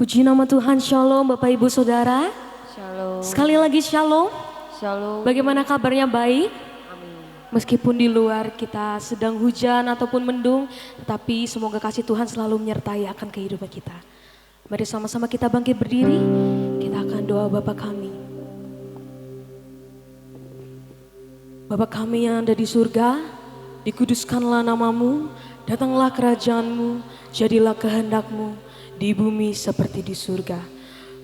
Puji nama Tuhan, Shalom Bapak Ibu Saudara. Shalom. Sekali lagi Shalom. Shalom. Bagaimana kabarnya, baik? Amin. Meskipun di luar kita sedang hujan ataupun mendung, tetapi semoga kasih Tuhan selalu menyertai akan kehidupan kita. Mari sama-sama kita bangkit berdiri, kita akan doa Bapa kami. Bapa kami yang ada di surga, dikuduskanlah namamu, datanglah kerajaanmu, jadilah kehendakmu di bumi seperti di surga.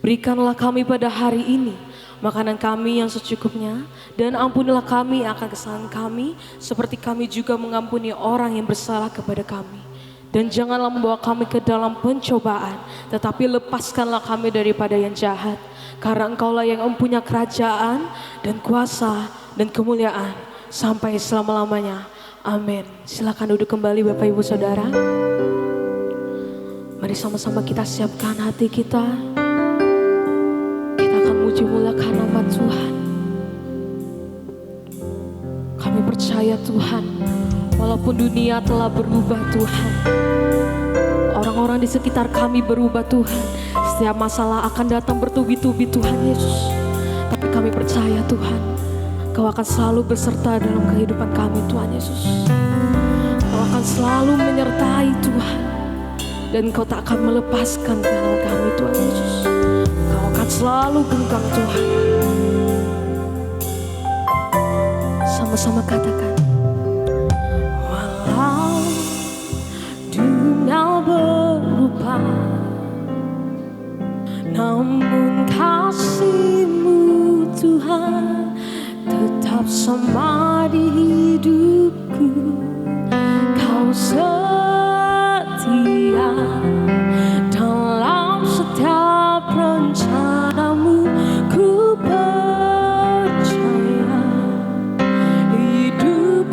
Berikanlah kami pada hari ini makanan kami yang secukupnya, dan ampunilah kami akan kesalahan kami, seperti kami juga mengampuni orang yang bersalah kepada kami. Dan janganlah membawa kami ke dalam pencobaan, tetapi lepaskanlah kami daripada yang jahat. Karena Engkaulah yang mempunyai kerajaan dan kuasa dan kemuliaan sampai selama-lamanya. Amin. Silakan duduk kembali Bapak Ibu Saudara. Mari sama-sama kita siapkan hati kita. Kita akan muji muliakan nama Tuhan. Kami percaya Tuhan, walaupun dunia telah berubah Tuhan, orang-orang di sekitar kami berubah Tuhan, setiap masalah akan datang bertubi-tubi Tuhan Yesus. Tapi kami percaya Tuhan, Kau akan selalu beserta dalam kehidupan kami Tuhan Yesus. Kau akan selalu menyertai Tuhan, dan Kau tak akan melepaskan tangan kami Tuhan Yesus. Kau akan selalu genggam Tuhan. Sama-sama katakan. Walau dunia berubah, namun kasih-Mu Tuhan tetap sama di hidupku. Kau setia dalam setiap rencana-Mu. Ku percaya hidup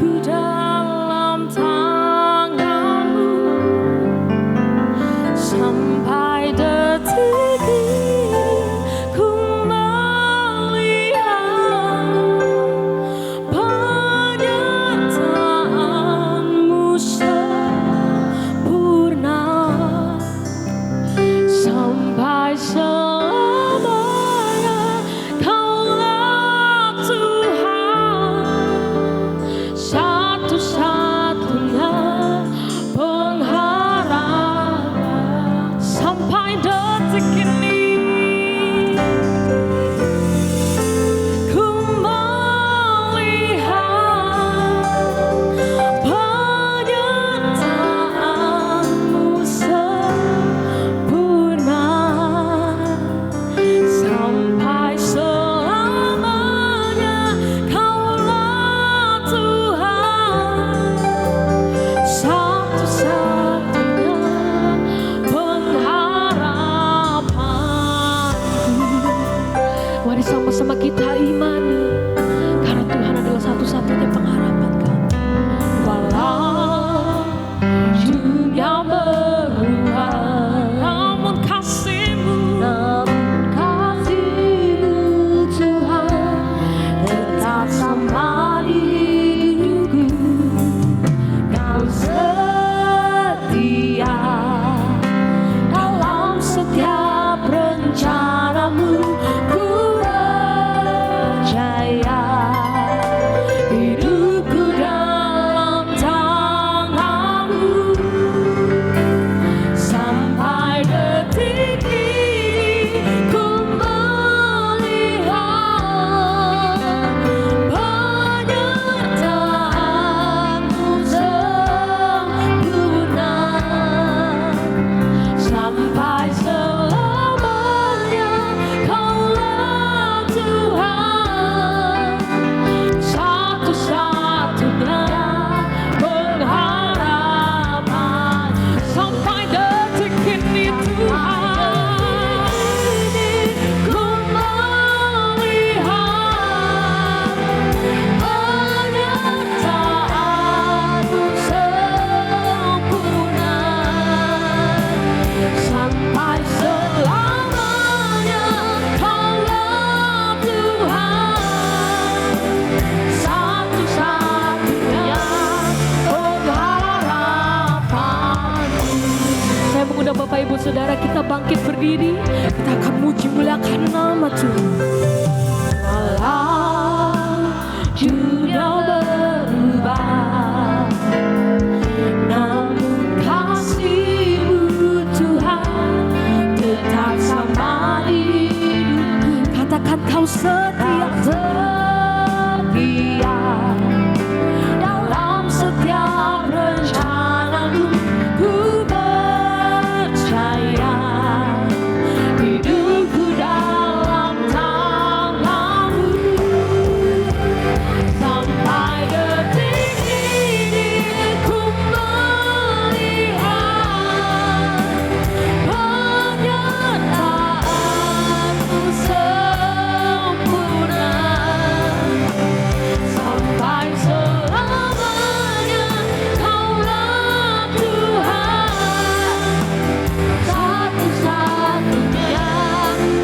Bapak Ibu Saudara kita bangkit berdiri, kita akan muji muliakan nama Tuhan. Walau dunia berubah, namun kasih-Mu Tuhan tetap sama di hidupku. Katakan Kau setia dalam setiap rencanaku. Ku percaya hidupku dalam tangan-Mu. Sampai detik ini ku melihat penyertaan-Mu sempurna. Sampai selamanya Kaulah Tuhan, satu-satunya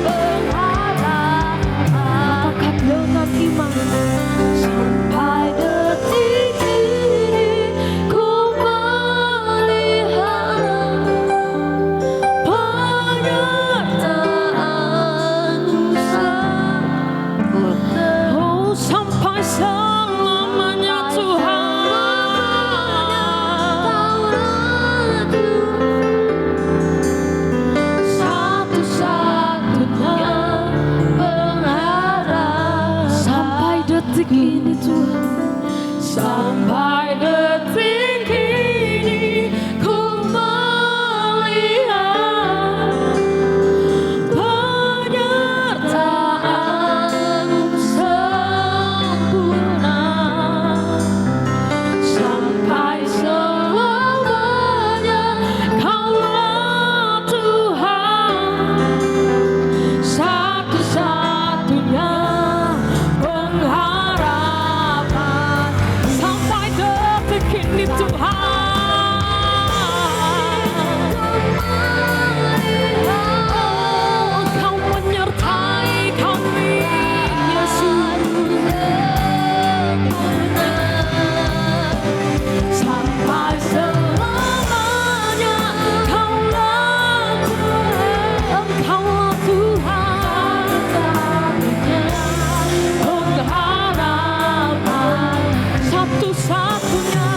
pengharapan. Katakan dengan iman. Sampai detik ini ku melihat penyertaan-Mu sempurna. Oh, sampai selamanya Tuhan, satu-satunya pengharapan. Sampai detik ini Tuhan, sampai detik ini ku melihat penyertaan-Mu sempurna. Sampai selamanya Kaulah Tuhan, satu-satunya pengharapan. Sampai detik ini Tuhan, Engkau menyertai kami Yesus. Sampai selamanya Kaulah Tuhan, Engkaulah Tuhan, pengharapan satu-satunya.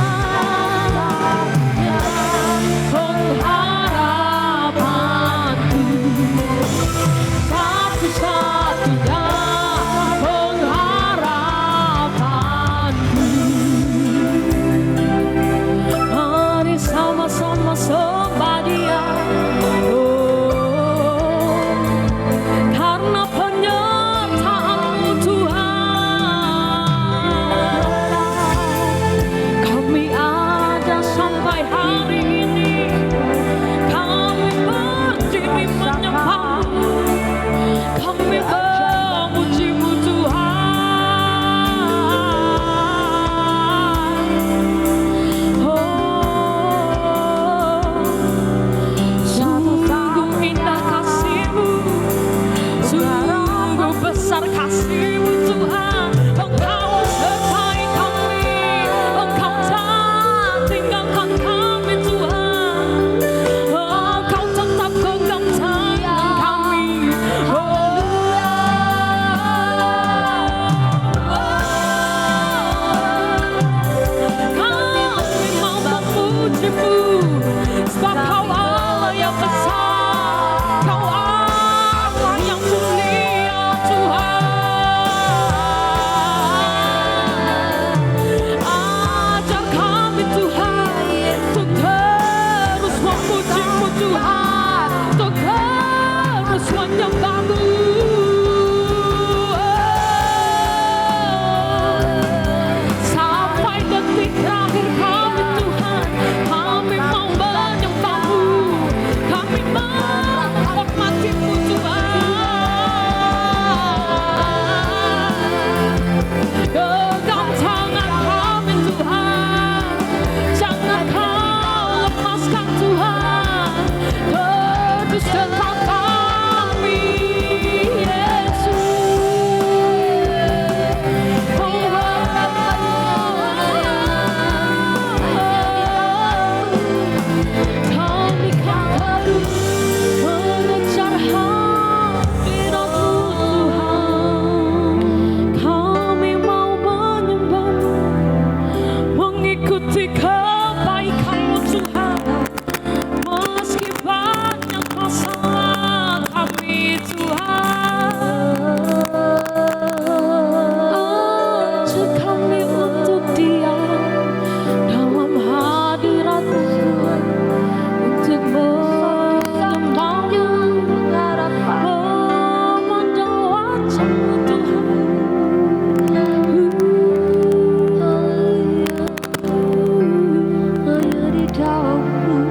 dalammu,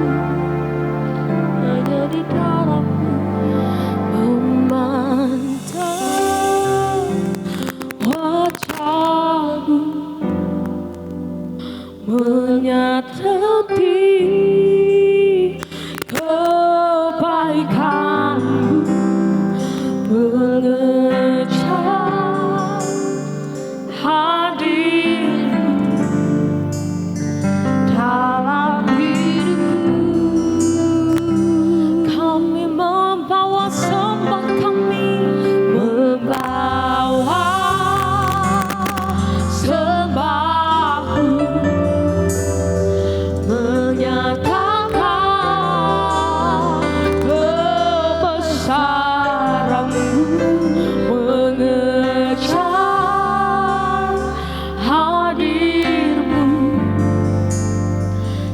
hanya di dalammu. Memandang wajahmu, menyatakan kebaikanmu, mengejar hadirmu dalam hidupku. Kami membawa sembah kami, membawa sembahku, menyatakan kebesaranmu, mengejar hadirmu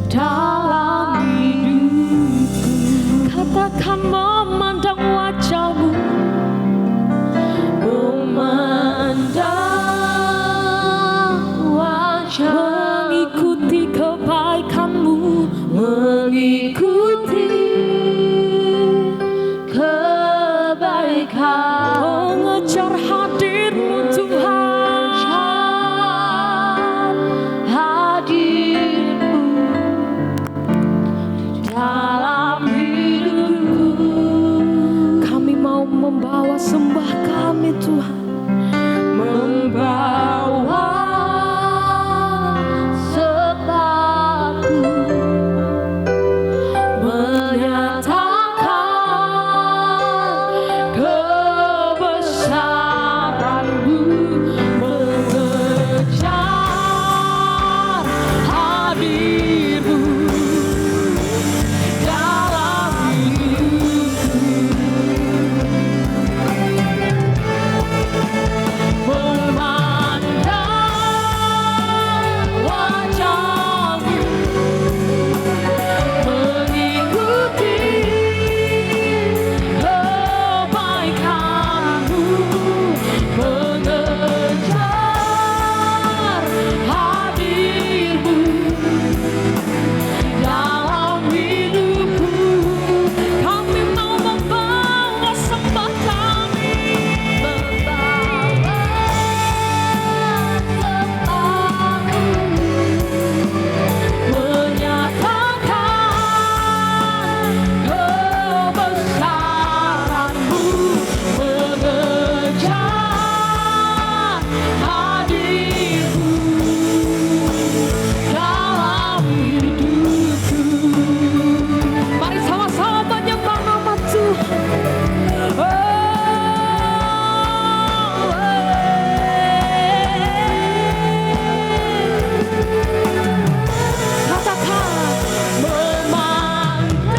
dalam hidupku. Katakan memandang wajahmu, memandang wajah, mengikuti kebaikanmu, mengikuti kebaikan, mengejar hadirmu Tuhan, hadirmu dalam hidupku. Kami mau membawa sembah kami Tuhan, membawa sembahku, menyatakan kebesaranmu, mengejar hadirmu dalam hidupku. Memandang wajahmu, mengikuti kebaikanmu, mengejar hadirmu dalam hidupku. Kami mau membawa sembah kami, membawa sembahku, menyatakan kebesaranmu, mengejar hadirmu dalam hidupku. Mari sama-sama menyembah nama Tuhan. Katakan memandang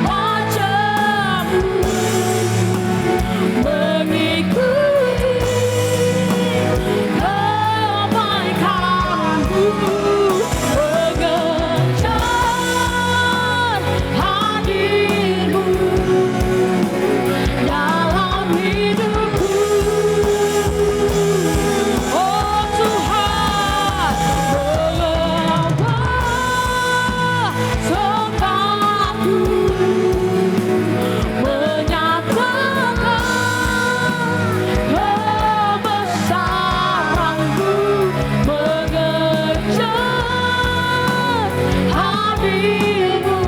wajahmu, mengikuti kebaikanmu, mengejar hadirmu dalam hidupku. Oh Tuhan, membawa sembahku, menyatakan kebesaranmu, mengejar hadirmu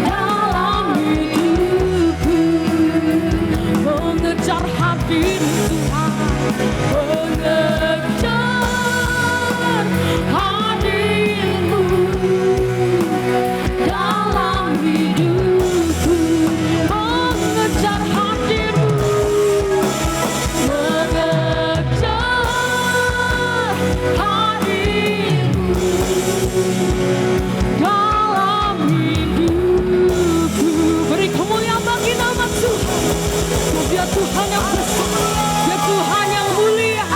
dalam hidupku. Mengejar hadirmu Tuhan, mengejar hadirmu dalam hidupku. Mengejar hadirmu, mengejar hadirmu dalam hidupku. Beri kemuliaan bagi nama Tuhan. Dia Tuhan yang besar, Dia Tuhan yang mulia.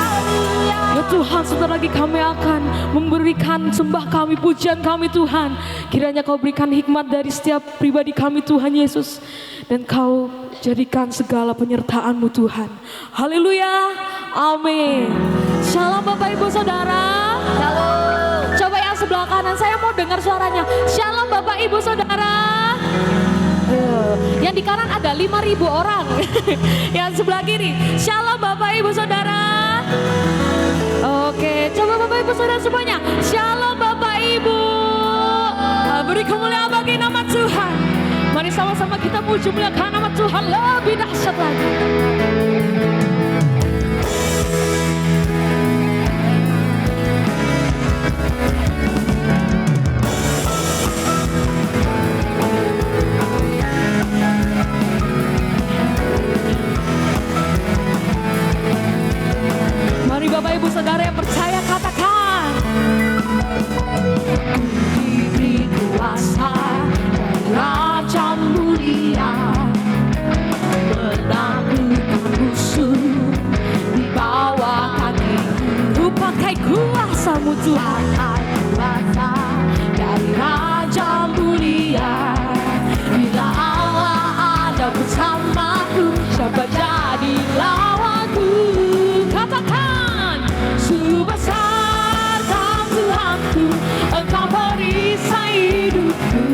Ya Tuhan, sebentar lagi kami akan memberikan sembah kami, pujian kami Tuhan. Kiranya Kau berikan hikmat dari setiap pribadi kami Tuhan Yesus, dan Kau jadikan segala penyertaan-Mu Tuhan. Haleluya, amin. Shalom Bapak Ibu Saudara. Shalom. sebelah kanan, saya mau dengar suaranya. Shalom Bapak Ibu Saudara. Yang di kanan ada 5.000 orang. Yang sebelah kiri, shalom Bapak Ibu Saudara. Oke, coba Bapak Ibu Saudara semuanya, shalom Bapak Ibu. Beri kemuliaan bagi nama Tuhan. Mari sama-sama kita puji muliakan nama Tuhan lebih dahsyat lagi. Mari Bapak Ibu Saudara yang percaya katakan. Diberi kuasa dari Raja mulia, menaklukkan musuh di bawah kakiku. Ku pakai kuasa-Mu Tuhan, kuasa dari Raja mulia. Bila Allah ada bersamaku, siapa jadi lawanku? Katakan, sungguh besar Kau Tuhanku, Engkau perisai hidupku.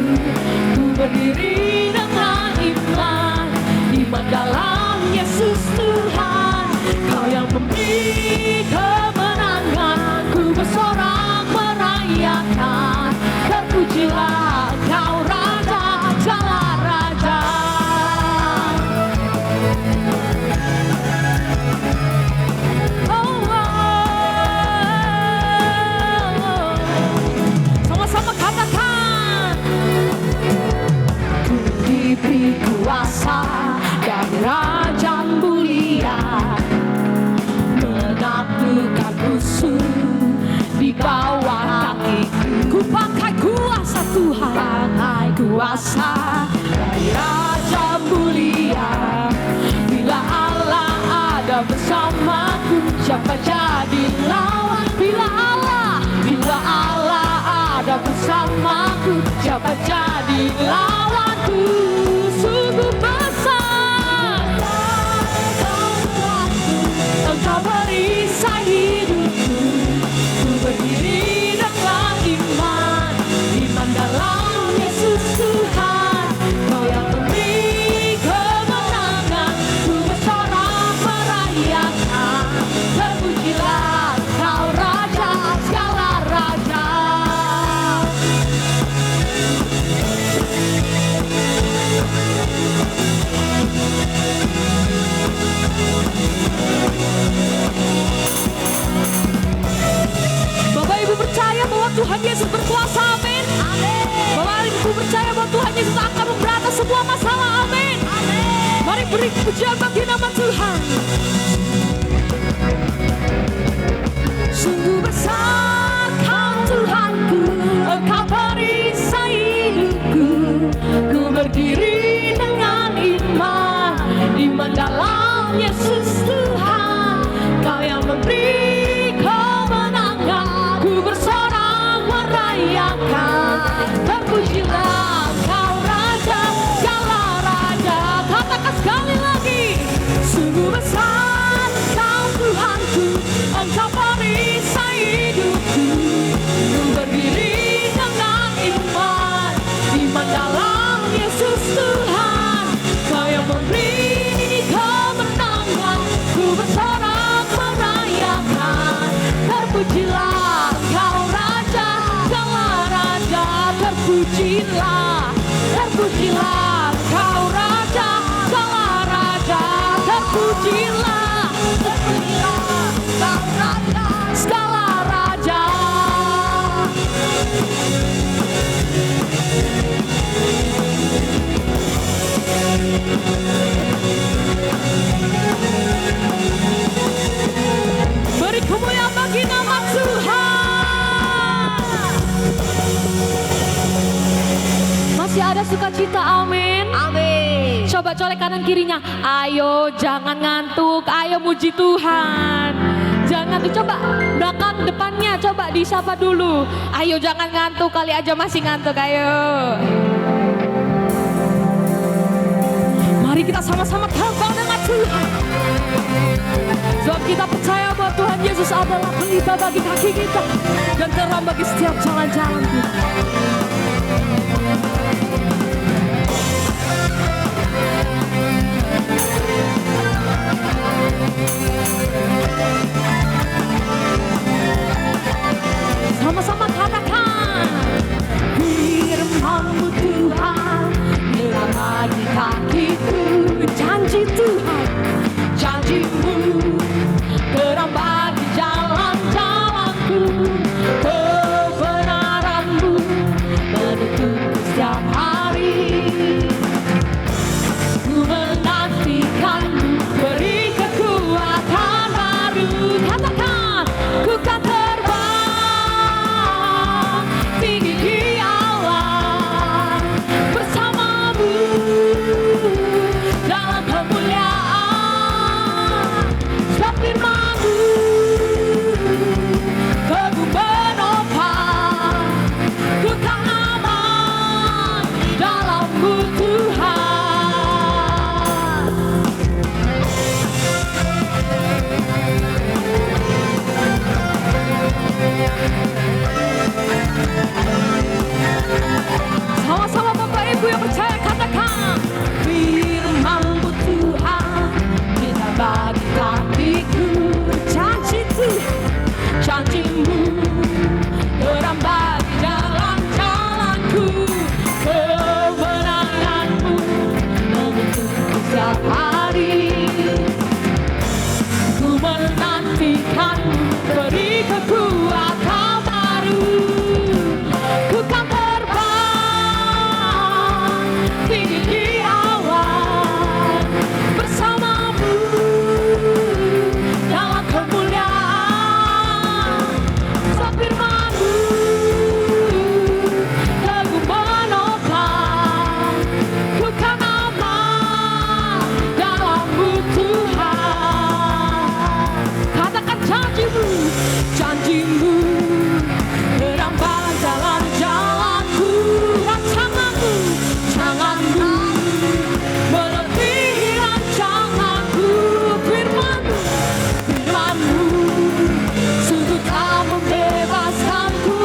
Ku berdiri dengan iman, iman dalam Yesus Tuhan. Kau yang memberi kemenangan, ku bersorak merayakan. Terpujilah Kau Raja, segala raja. Sama-sama katakan. Ku diberi kuasa dari Raja mulia, menaklukkan musuh di bawah kakiku. Ku pakai kuasa Tuhan, pakai kuasa dari Raja mulia. Bila Allah ada bersamaku, siapa jadi lawan? Bila Allah ada bersamaku, siapa jadi lawanku? Sungguh besar Engkau perisai hidupku. Ku berdiri dengan iman, iman dalam Yesus Tuhan. Kau yang memberi kemenangan, ku bersorak merayakan. Terpujilah Kau Raja, segala raja. Bapak Ibu percaya bahwa Tuhan Yesus berkuasa, amin. Bapak Ibu percaya bahwa Tuhan Yesus akan memberantas semua masalah, amin. Mari beri pujian bagi nama Tuhan. Sungguh besar Kau Tuhanku, Engkau perisai hidupku. Ku berdiri dengan iman, iman dalam Yesus Tuhan. Kau yang memberi kemenangan, ku bersorak merayakan. Terpujilah Kau Raja, segala raja. Katakan sekali lagi. Sungguh besar Kau Tuhanku, Engkau perisai hidupku. Ku berdiri dengan iman, iman dalam Yesus Tuhan. Kau yang memberi kemenangan, ku bersorak merayakan. Terpujilah Kau Raja, segala raja. Terpujilah, terpujilah Kau Raja, segala raja. Terpujilah, terpujilah Kau Raja, segala raja. Beri kemuliaan bagi nama Tuhan. Masih ada sukacita, amin. Amin. Coba colek kanan kirinya. Ayo jangan ngantuk, ayo muji Tuhan. Jangan tuh, coba belakang depannya, coba disapa dulu. Ayo jangan ngantuk, kali aja masih ngantuk, ayo. Mari kita sama-sama terbang dengan Tuhan. Sebab kita percaya bahwa Tuhan Yesus adalah pelita bagi kaki kita dan terang terang bagi setiap jalan-jalanku. Sama-sama katakan, firman-Mu Tuhan, terang bagi kakiku. Janji Tuhan, janji-Mu, terang bagi jalan-jalanku. Kebenaran-Mu menuntutku setiap hari. Ku menantikan-Mu, beri kekuatan baru. Katakan, ku kan terbang tinggi di awan bersama-Mu dalam kemuliaan. Sebab firman-Mu teguh menopang, ku kan aman dalam-Mu Tuhan. Sama-sama Bapak Ibu yang percaya katakan, firman-Mu Tuhan, kita bagi kakiku. Janji Tuhan, janji-Mu, terang bagi jalan-jalanku. Kebenaran-Mu menuntutku setiap hari. Ku menantikan-Mu, beri kekuatan baru. Ku kan terbang tinggi di awan bersama-Mu dalam kemuliaan. Sebab firman-Mu teguh menopang, ku kan aman dalam-Mu Tuhan. Katakan janji-Mu, janji-Mu, terang bagi jalan-jalanku. Rancangan-Mu, rancangan-Mu, melebihi rancanganku. Firman-Mu, firman-Mu, sungguh telah membebaskanku.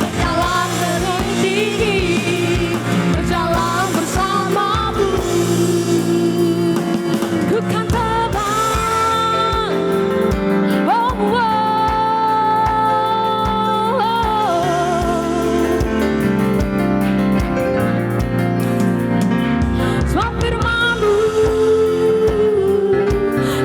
Berjalan dengan tinggi, berjalan bersama-Mu. Ku kan terbang, oh, oh, oh. Sebab firman-Mu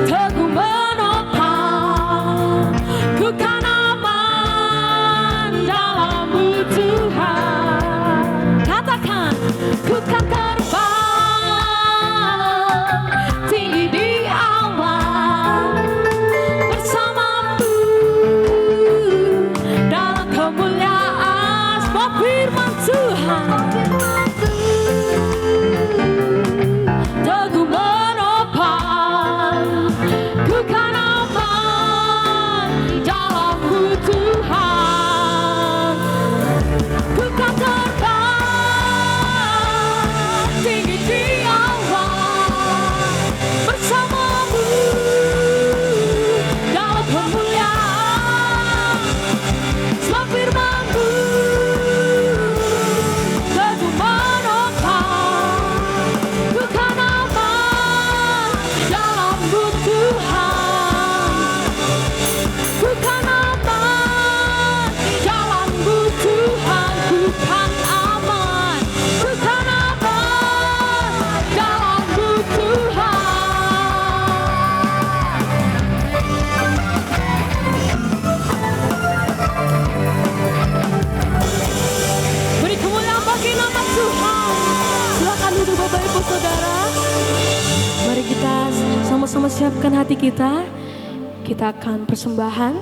teguh menopang, ku kan aman dalam-Mu Tuhan. Katakan, ku kan terbang tinggi di awan bersama-Mu dalam kemuliaan. Sebab firman Tuhan teguh menopang, ku kan aman dalam-Mu Tuhan. Ku kan terbang tinggi di awan bersama-Mu dalam kemuliaan. Sebab firman-Mu teguh menopang, ku kan aman dalam-Mu Tuhan. Ku kan aman dalam-Mu Tuhan. Ku kan aman, ku kan aman dalam-Mu Tuhan. Beri kemuliaan bagi nama Tuhan. Silakan duduk Bapak Ibu Saudara. Mari kita sama-sama siapkan hati kita. Kita akan persembahan.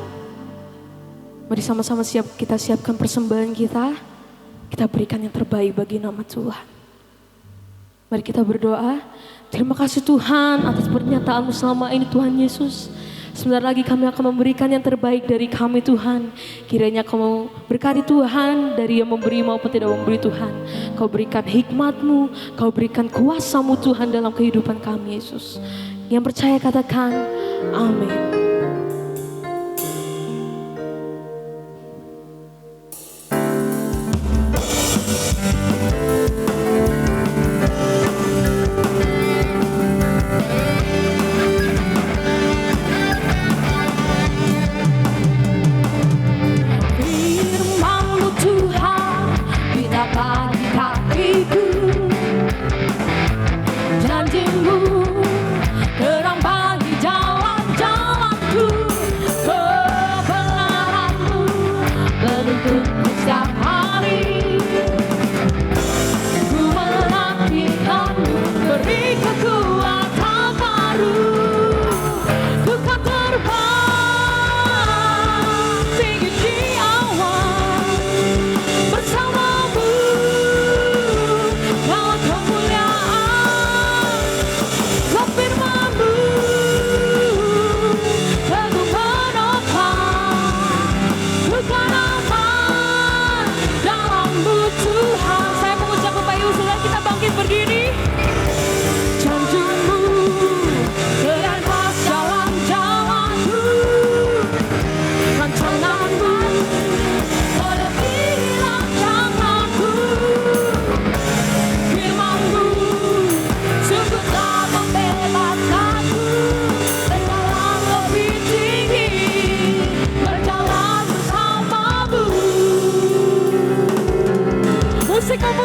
Mari sama-sama kita siapkan persembahan kita. Kita berikan yang terbaik bagi nama Tuhan. Mari kita berdoa. Terima kasih Tuhan atas pernyataan-Mu selama ini Tuhan Yesus. Sebentar lagi kami akan memberikan yang terbaik dari kami Tuhan. Kiranya Kau berkati Tuhan dari yang memberi maupun tidak memberi Tuhan. Kau berikan hikmat-Mu, Kau berikan kuasa-Mu Tuhan dalam kehidupan kami Yesus. Yang percaya katakan amin.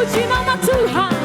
puji nama Tuhan.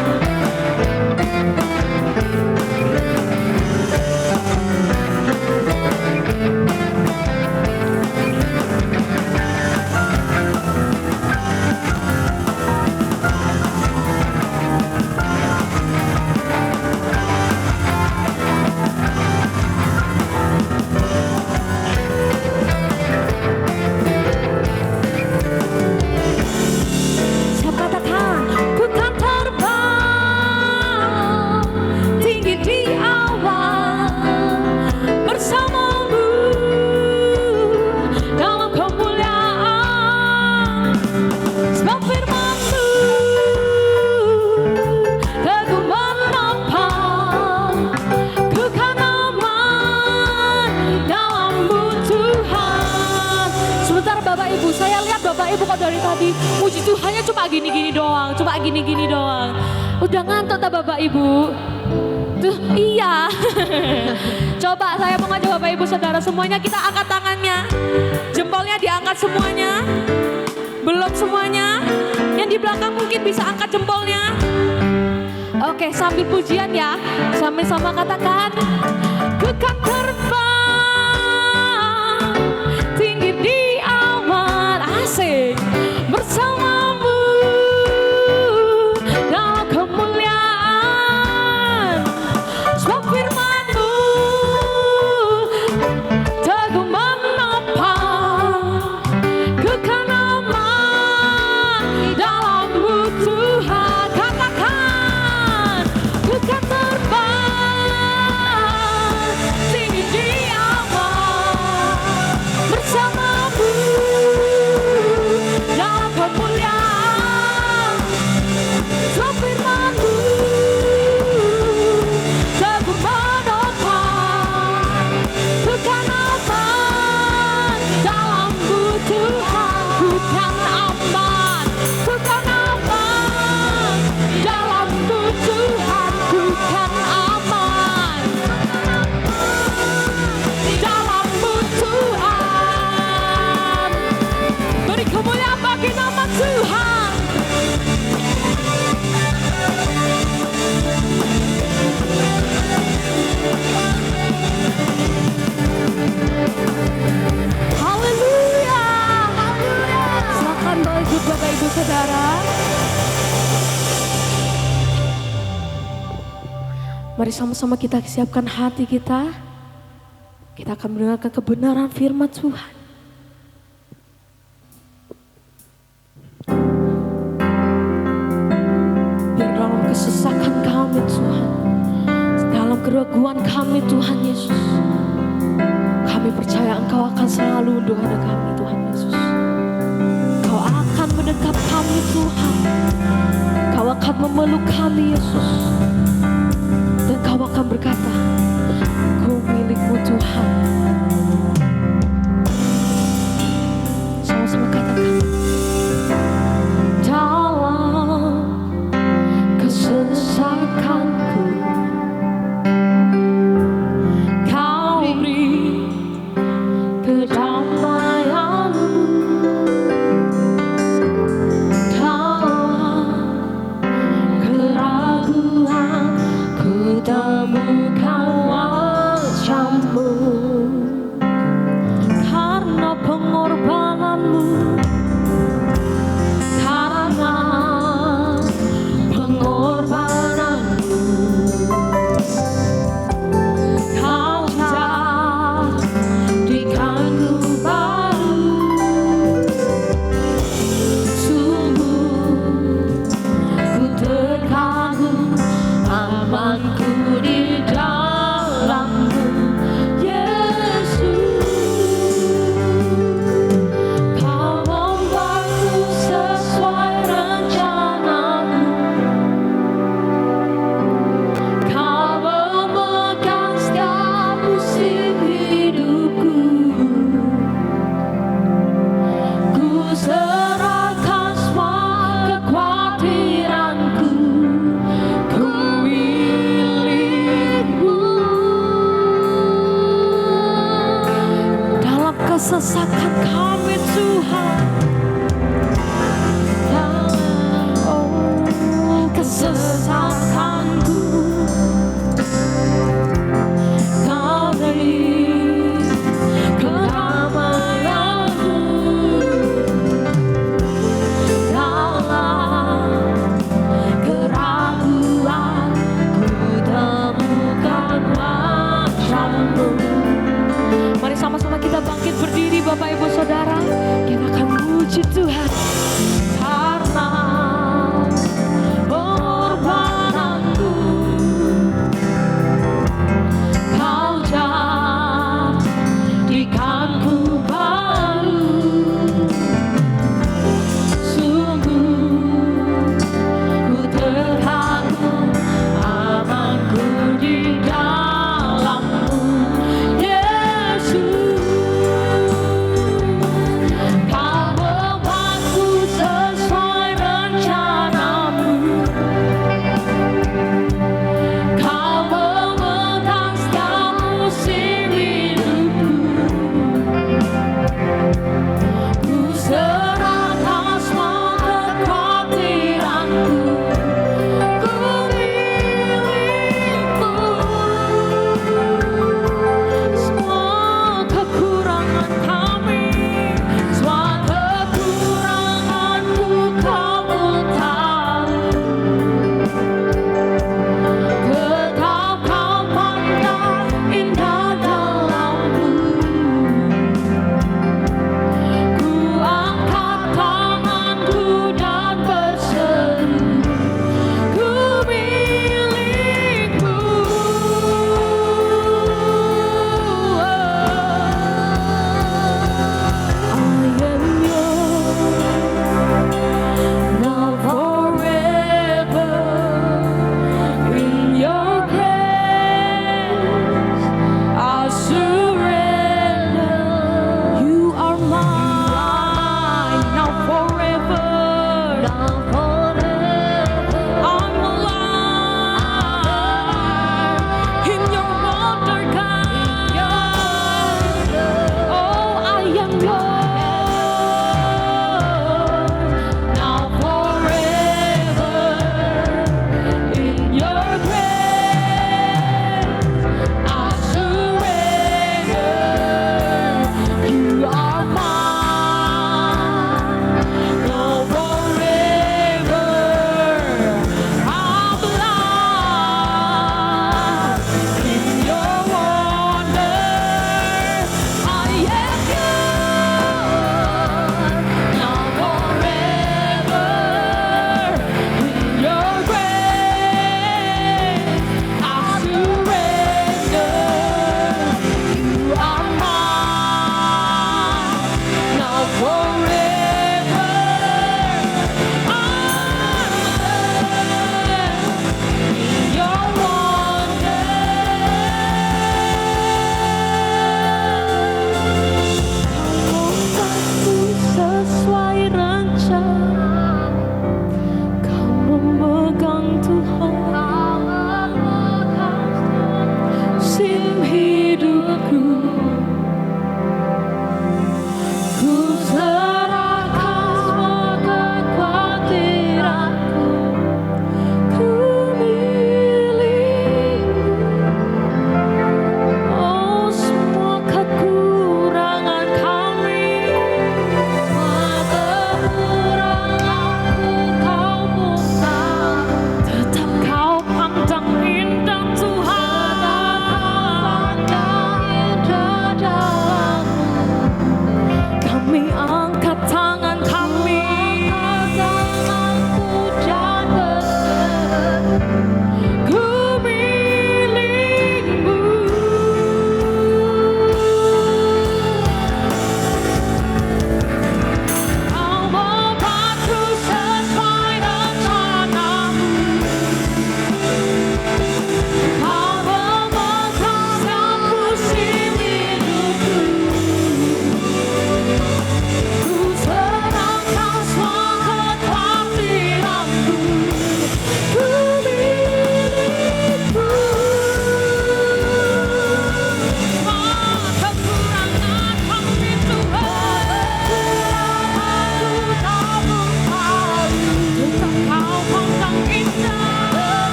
Dari tadi puji Tuhannya cuma gini-gini doang, cuma gini-gini doang. Udah ngantuk tak Bapak Ibu? Tuh iya. Coba saya mau ngajak Bapak Ibu Saudara semuanya kita angkat tangannya. Jempolnya diangkat semuanya. Belum semuanya. Yang di belakang mungkin bisa angkat jempolnya. Oke, sambil pujian ya. Sambil sama katakan, ku kan terbang tinggi di awan. Asik. Bersamamu dalam kemuliaan, sebab firman-Mu teguh menopang, kekal aman dalam-Mu Tuhan. Katakan, ku kan terbang tinggi di awan, bersama-Mu dalam kemuliaan, sebab firman-Mu teguh menopang, kekal aman dalam-Mu Tuhan. Bukan aman, bukan aman dalam-Mu Tuhan. Bukan aman dalam-Mu Tuhan. Beri kemuliaan bagi nama Tuhan. Haleluya. Silakan bangkit Bapak Ibu Saudara. Mari sama-sama kita siapkan hati kita. Kita akan mendengarkan kebenaran firman Tuhan. Biar dalam kesesakan kami Tuhan, dalam keraguan kami Tuhan Yesus, kami percaya Engkau akan selalu untuk ada kami Tuhan Yesus. Kau akan mendekat kami Tuhan. Kau akan memeluk kami Yesus. Dan Kau akan berkata, ku milik-Mu Tuhan. Sama-sama katakan, dalam kesesakanku Kau beri kedamaian-Mu. Dalam keraguan ku temukan wajah-Mu. Karena pengorbanan-Mu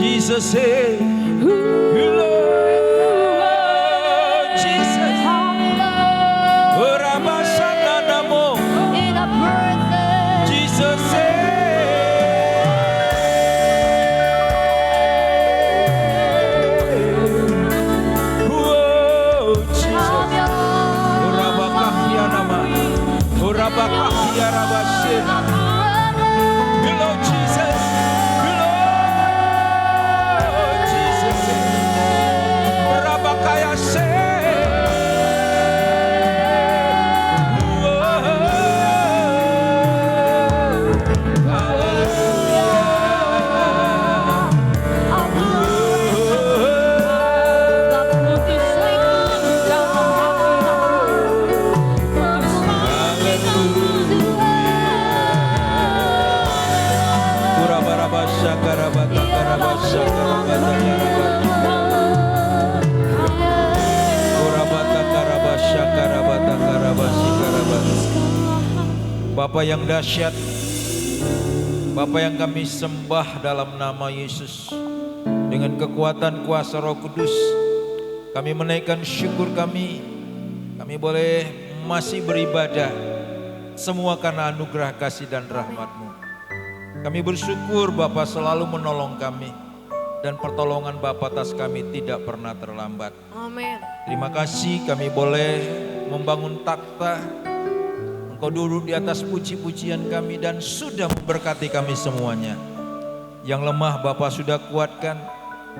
Jesus say, you Lord, Jesus. Jesus say, oh Jesus. Urabakahia rabashena. You Lord Jesus. You Lord Jesus. Urabakaya say. Bapa yang dahsyat, Bapa yang kami sembah dalam nama Yesus, dengan kekuatan kuasa Roh Kudus, kami menaikkan syukur kami boleh masih beribadah, semua karena anugerah kasih dan rahmat-Mu. Kami bersyukur Bapa selalu menolong kami, dan pertolongan Bapa atas kami tidak pernah terlambat. Amin. Terima kasih kami boleh membangun takhta, Engkau duduk di atas puji-pujian kami dan sudah memberkati kami semuanya. Yang lemah Bapa sudah kuatkan,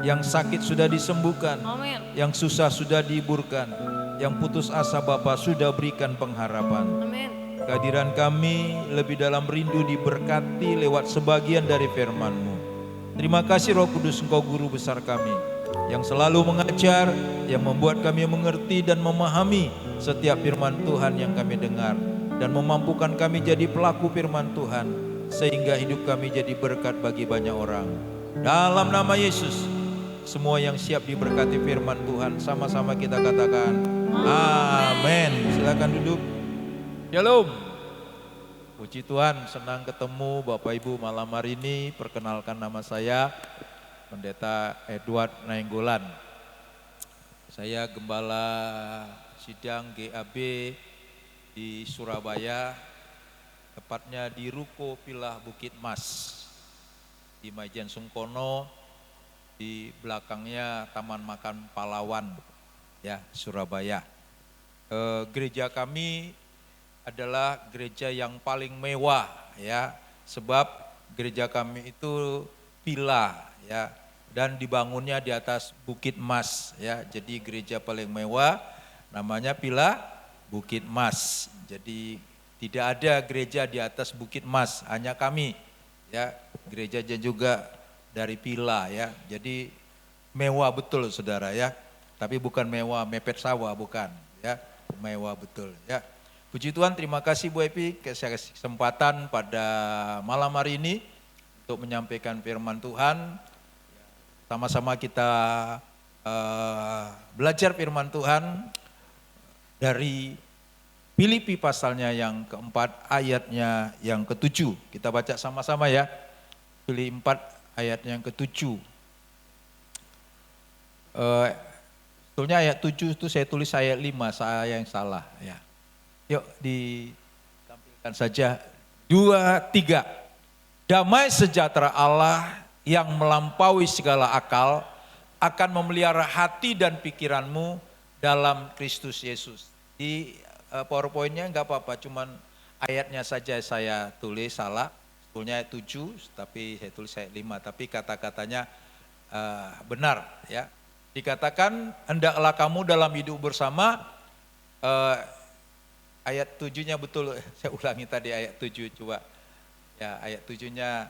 yang sakit sudah disembuhkan, Amin. yang susah sudah dihiburkan, yang putus asa Bapa sudah berikan pengharapan. Amin. Kehadiran kami lebih dalam rindu diberkati lewat sebagian dari firman-Mu. Terima kasih Roh Kudus, Engkau guru besar kami, yang selalu mengajar, yang membuat kami mengerti dan memahami setiap firman Tuhan yang kami dengar, dan memampukan kami jadi pelaku firman Tuhan, sehingga hidup kami jadi berkat bagi banyak orang. Dalam nama Yesus, semua yang siap diberkati firman Tuhan, sama-sama kita katakan amin. Silakan duduk. Shalom. Puji Tuhan, senang ketemu Bapak Ibu malam hari ini. Perkenalkan, nama saya Pendeta Edward Nainggolan. Saya gembala sidang GAB di Surabaya, tepatnya di Ruko Pilah Bukit Mas, di Maijen Sungkono, di belakangnya Taman Makan Pahlawan, ya, Surabaya. Gereja kami adalah gereja yang paling mewah, ya, sebab gereja kami itu villa, ya, dan dibangunnya di atas Bukit Mas, ya. Jadi gereja paling mewah namanya Villa Bukit Mas. Jadi tidak ada gereja di atas Bukit Mas, hanya kami, ya. Gerejanya juga dari villa, ya. Jadi mewah betul saudara, ya. Tapi bukan mewah mepet sawah, bukan, ya. Mewah betul, ya. Puji Tuhan, terima kasih Bu Epi kasih kesempatan pada malam hari ini untuk menyampaikan firman Tuhan. Sama-sama kita belajar firman Tuhan dari Filipi pasalnya yang keempat, ayatnya yang ketujuh. Kita baca sama-sama ya. Filipi 4 ayat yang ketujuh. Sebetulnya ayat 7 itu saya tulis ayat 5, saya yang salah, ya. Yuk ditampilkan saja. 2, 3. Damai sejahtera Allah yang melampaui segala akal akan memelihara hati dan pikiranmu dalam Kristus Yesus. Di PowerPoint-nya enggak apa-apa, cuman ayatnya saja saya tulis salah. Sebetulnya ayat 7, tapi saya tulis ayat 5, tapi kata-katanya benar, ya. Dikatakan hendaklah kamu dalam hidup bersama ayat 7-nya betul, saya ulangi tadi ayat 7 coba. Ya, ayat 7-nya.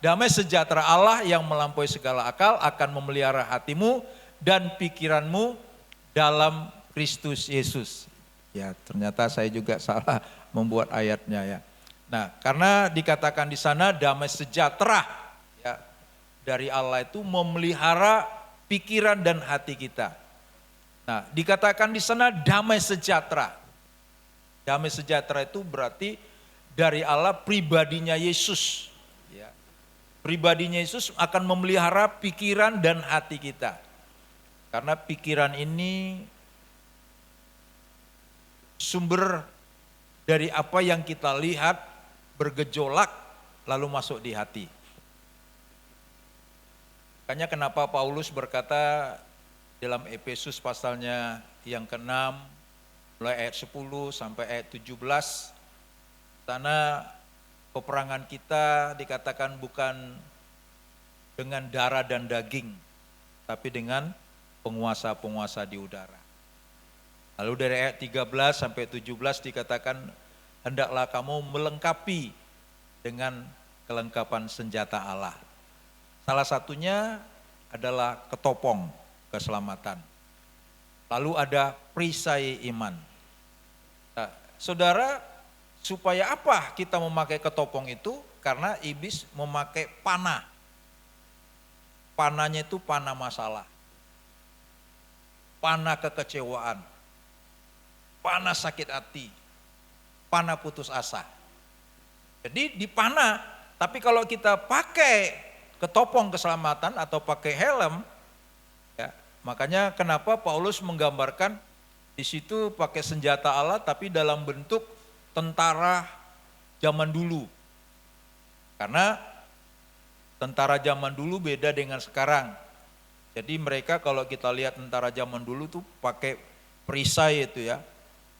Damai sejahtera Allah yang melampaui segala akal akan memelihara hatimu dan pikiranmu dalam Kristus Yesus. Ya, ternyata saya juga salah membuat ayatnya ya. Nah, karena dikatakan di sana damai sejahtera ya, dari Allah itu memelihara pikiran dan hati kita. Nah, dikatakan di sana damai sejahtera. Damai sejahtera itu berarti dari Allah, pribadinya Yesus. Ya. Pribadinya Yesus akan memelihara pikiran dan hati kita. Karena pikiran ini sumber dari apa yang kita lihat bergejolak lalu masuk di hati. Makanya kenapa Paulus berkata dalam Efesus pasalnya yang ke-6 mulai ayat 10 sampai ayat 17, sana peperangan kita dikatakan bukan dengan darah dan daging, tapi dengan penguasa-penguasa di udara. Lalu dari ayat 13 sampai 17 dikatakan, hendaklah kamu melengkapi dengan kelengkapan senjata Allah. Salah satunya adalah ketopong keselamatan. Lalu ada perisai iman. Nah, saudara, supaya apa kita memakai ketopong itu? Karena iblis memakai panah. Panahnya itu panah masalah. Panah kekecewaan. Panah sakit hati. Panah putus asa. Jadi dipanah, tapi kalau kita pakai ketopong keselamatan atau pakai helm, ya, makanya kenapa Paulus menggambarkan di situ pakai senjata Allah tapi dalam bentuk tentara zaman dulu. Karena tentara zaman dulu beda dengan sekarang. Jadi mereka kalau kita lihat tentara zaman dulu tuh pakai perisai itu ya.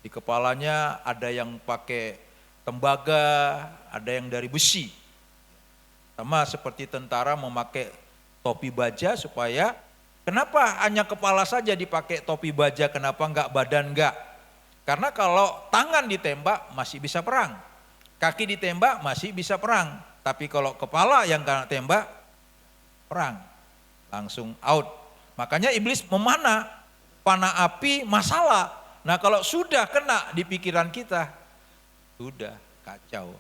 Di kepalanya ada yang pakai tembaga, ada yang dari besi. Sama seperti tentara memakai topi baja supaya, kenapa hanya kepala saja dipakai topi baja, kenapa enggak badan enggak? Karena kalau tangan ditembak masih bisa perang, kaki ditembak masih bisa perang. Tapi kalau kepala yang kena tembak, perang, langsung out. Makanya iblis memanah, panah api masalah. Nah kalau sudah kena di pikiran kita, sudah kacau.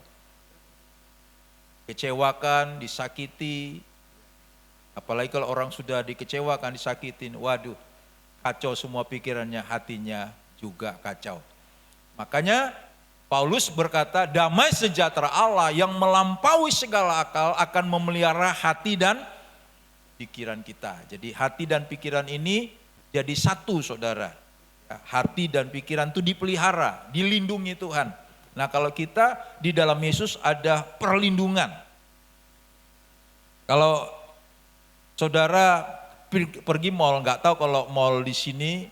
Kecewakan, disakiti, apalagi kalau orang sudah dikecewakan, disakitin, waduh, kacau semua pikirannya, hatinya juga kacau. Makanya Paulus berkata, damai sejahtera Allah yang melampaui segala akal akan memelihara hati dan pikiran kita. Jadi hati dan pikiran ini jadi satu, saudara. Hati dan pikiran itu dipelihara, dilindungi Tuhan. Nah kalau kita di dalam Yesus ada perlindungan. Kalau saudara pergi mall, nggak tahu kalau mall di sini,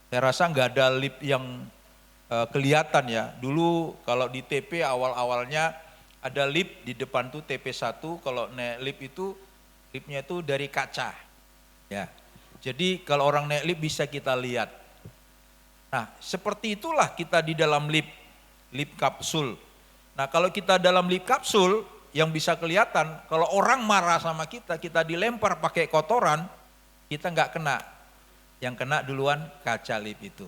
saya rasa nggak ada lift yang kelihatan ya. Dulu kalau di TP awal-awalnya ada lift di depan tuh TP1, kalau naik lift itu liftnya itu dari kaca. Ya. Jadi kalau orang naik lift bisa kita lihat. Nah seperti itulah kita di dalam lift kapsul. Nah kalau kita dalam lift kapsul yang bisa kelihatan, kalau orang marah sama kita, kita dilempar pakai kotoran, kita nggak kena. Yang kena duluan kaca lift itu.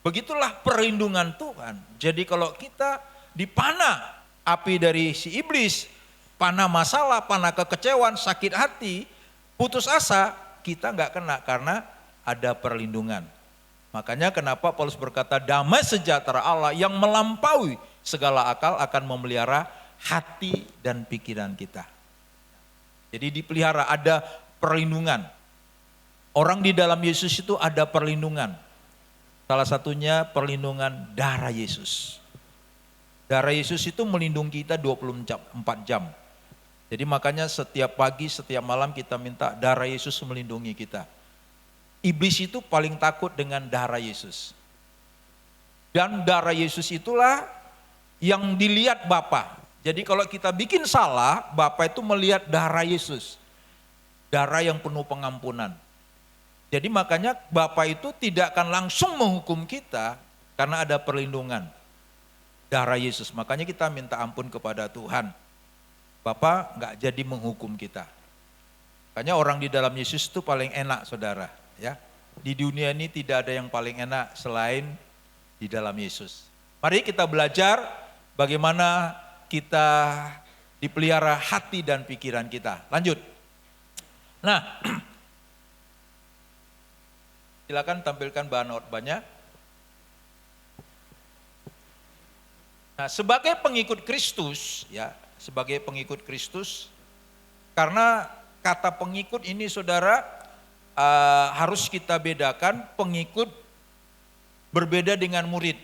Begitulah perlindungan Tuhan. Jadi kalau kita dipanah api dari si iblis, panah masalah, panah kekecewaan, sakit hati, putus asa, kita nggak kena karena ada perlindungan. Makanya kenapa Paulus berkata damai sejahtera Allah yang melampaui segala akal akan memelihara hati dan pikiran kita. Jadi dipelihara, ada perlindungan. Orang di dalam Yesus itu ada perlindungan. Salah satunya perlindungan darah Yesus. Darah Yesus itu melindungi kita 24 jam. Jadi makanya setiap pagi, setiap malam kita minta darah Yesus melindungi kita. Iblis itu paling takut dengan darah Yesus. Dan darah Yesus itulah yang dilihat Bapa. Jadi kalau kita bikin salah, Bapa itu melihat darah Yesus. Darah yang penuh pengampunan. Jadi makanya Bapa itu tidak akan langsung menghukum kita karena ada perlindungan darah Yesus. Makanya kita minta ampun kepada Tuhan. Bapa nggak jadi menghukum kita. Makanya orang di dalam Yesus itu paling enak, saudara. Ya, di dunia ini tidak ada yang paling enak selain di dalam Yesus. Mari kita belajar bagaimana kita dipelihara hati dan pikiran kita. Lanjut. Nah, silakan tampilkan bahan khotbahnya. Nah, sebagai pengikut Kristus, ya, sebagai pengikut Kristus, karena kata pengikut ini, saudara, harus kita bedakan. Pengikut berbeda dengan murid.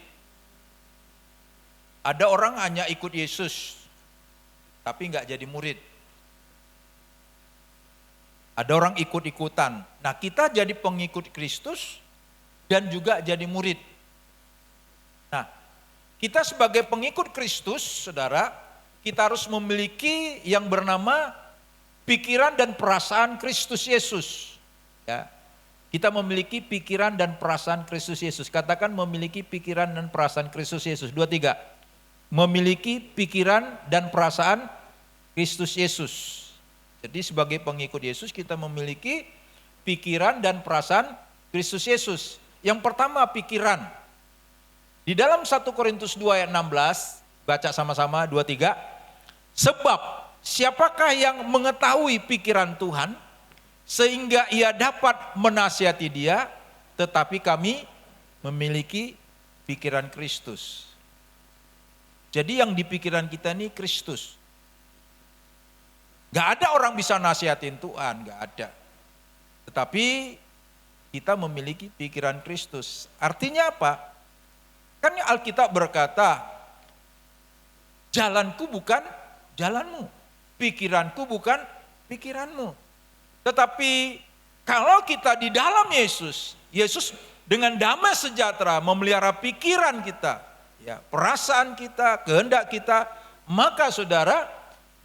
Ada orang hanya ikut Yesus, tapi nggak jadi murid. Ada orang ikut-ikutan. Nah, kita jadi pengikut Kristus dan juga jadi murid. Nah, kita sebagai pengikut Kristus, saudara, kita harus memiliki yang bernama pikiran dan perasaan Kristus Yesus. Ya, kita memiliki pikiran dan perasaan Kristus Yesus. Katakan memiliki pikiran dan perasaan Kristus Yesus. 2, 3. Memiliki pikiran dan perasaan Kristus Yesus. Jadi sebagai pengikut Yesus kita memiliki pikiran dan perasaan Kristus Yesus. Yang pertama pikiran. Di dalam 1 Korintus 2 ayat 16, baca sama-sama 2, 3. Sebab siapakah yang mengetahui pikiran Tuhan sehingga ia dapat menasihati dia, tetapi kami memiliki pikiran Kristus. Jadi yang di pikiran kita ini Kristus. Gak ada orang bisa nasihatin Tuhan, gak ada. Tetapi kita memiliki pikiran Kristus. Artinya apa? Kan Alkitab berkata, jalanku bukan jalanmu, pikiranku bukan pikiranmu. Tetapi kalau kita di dalam Yesus, Yesus dengan damai sejahtera memelihara pikiran kita, ya, perasaan kita, kehendak kita, maka saudara,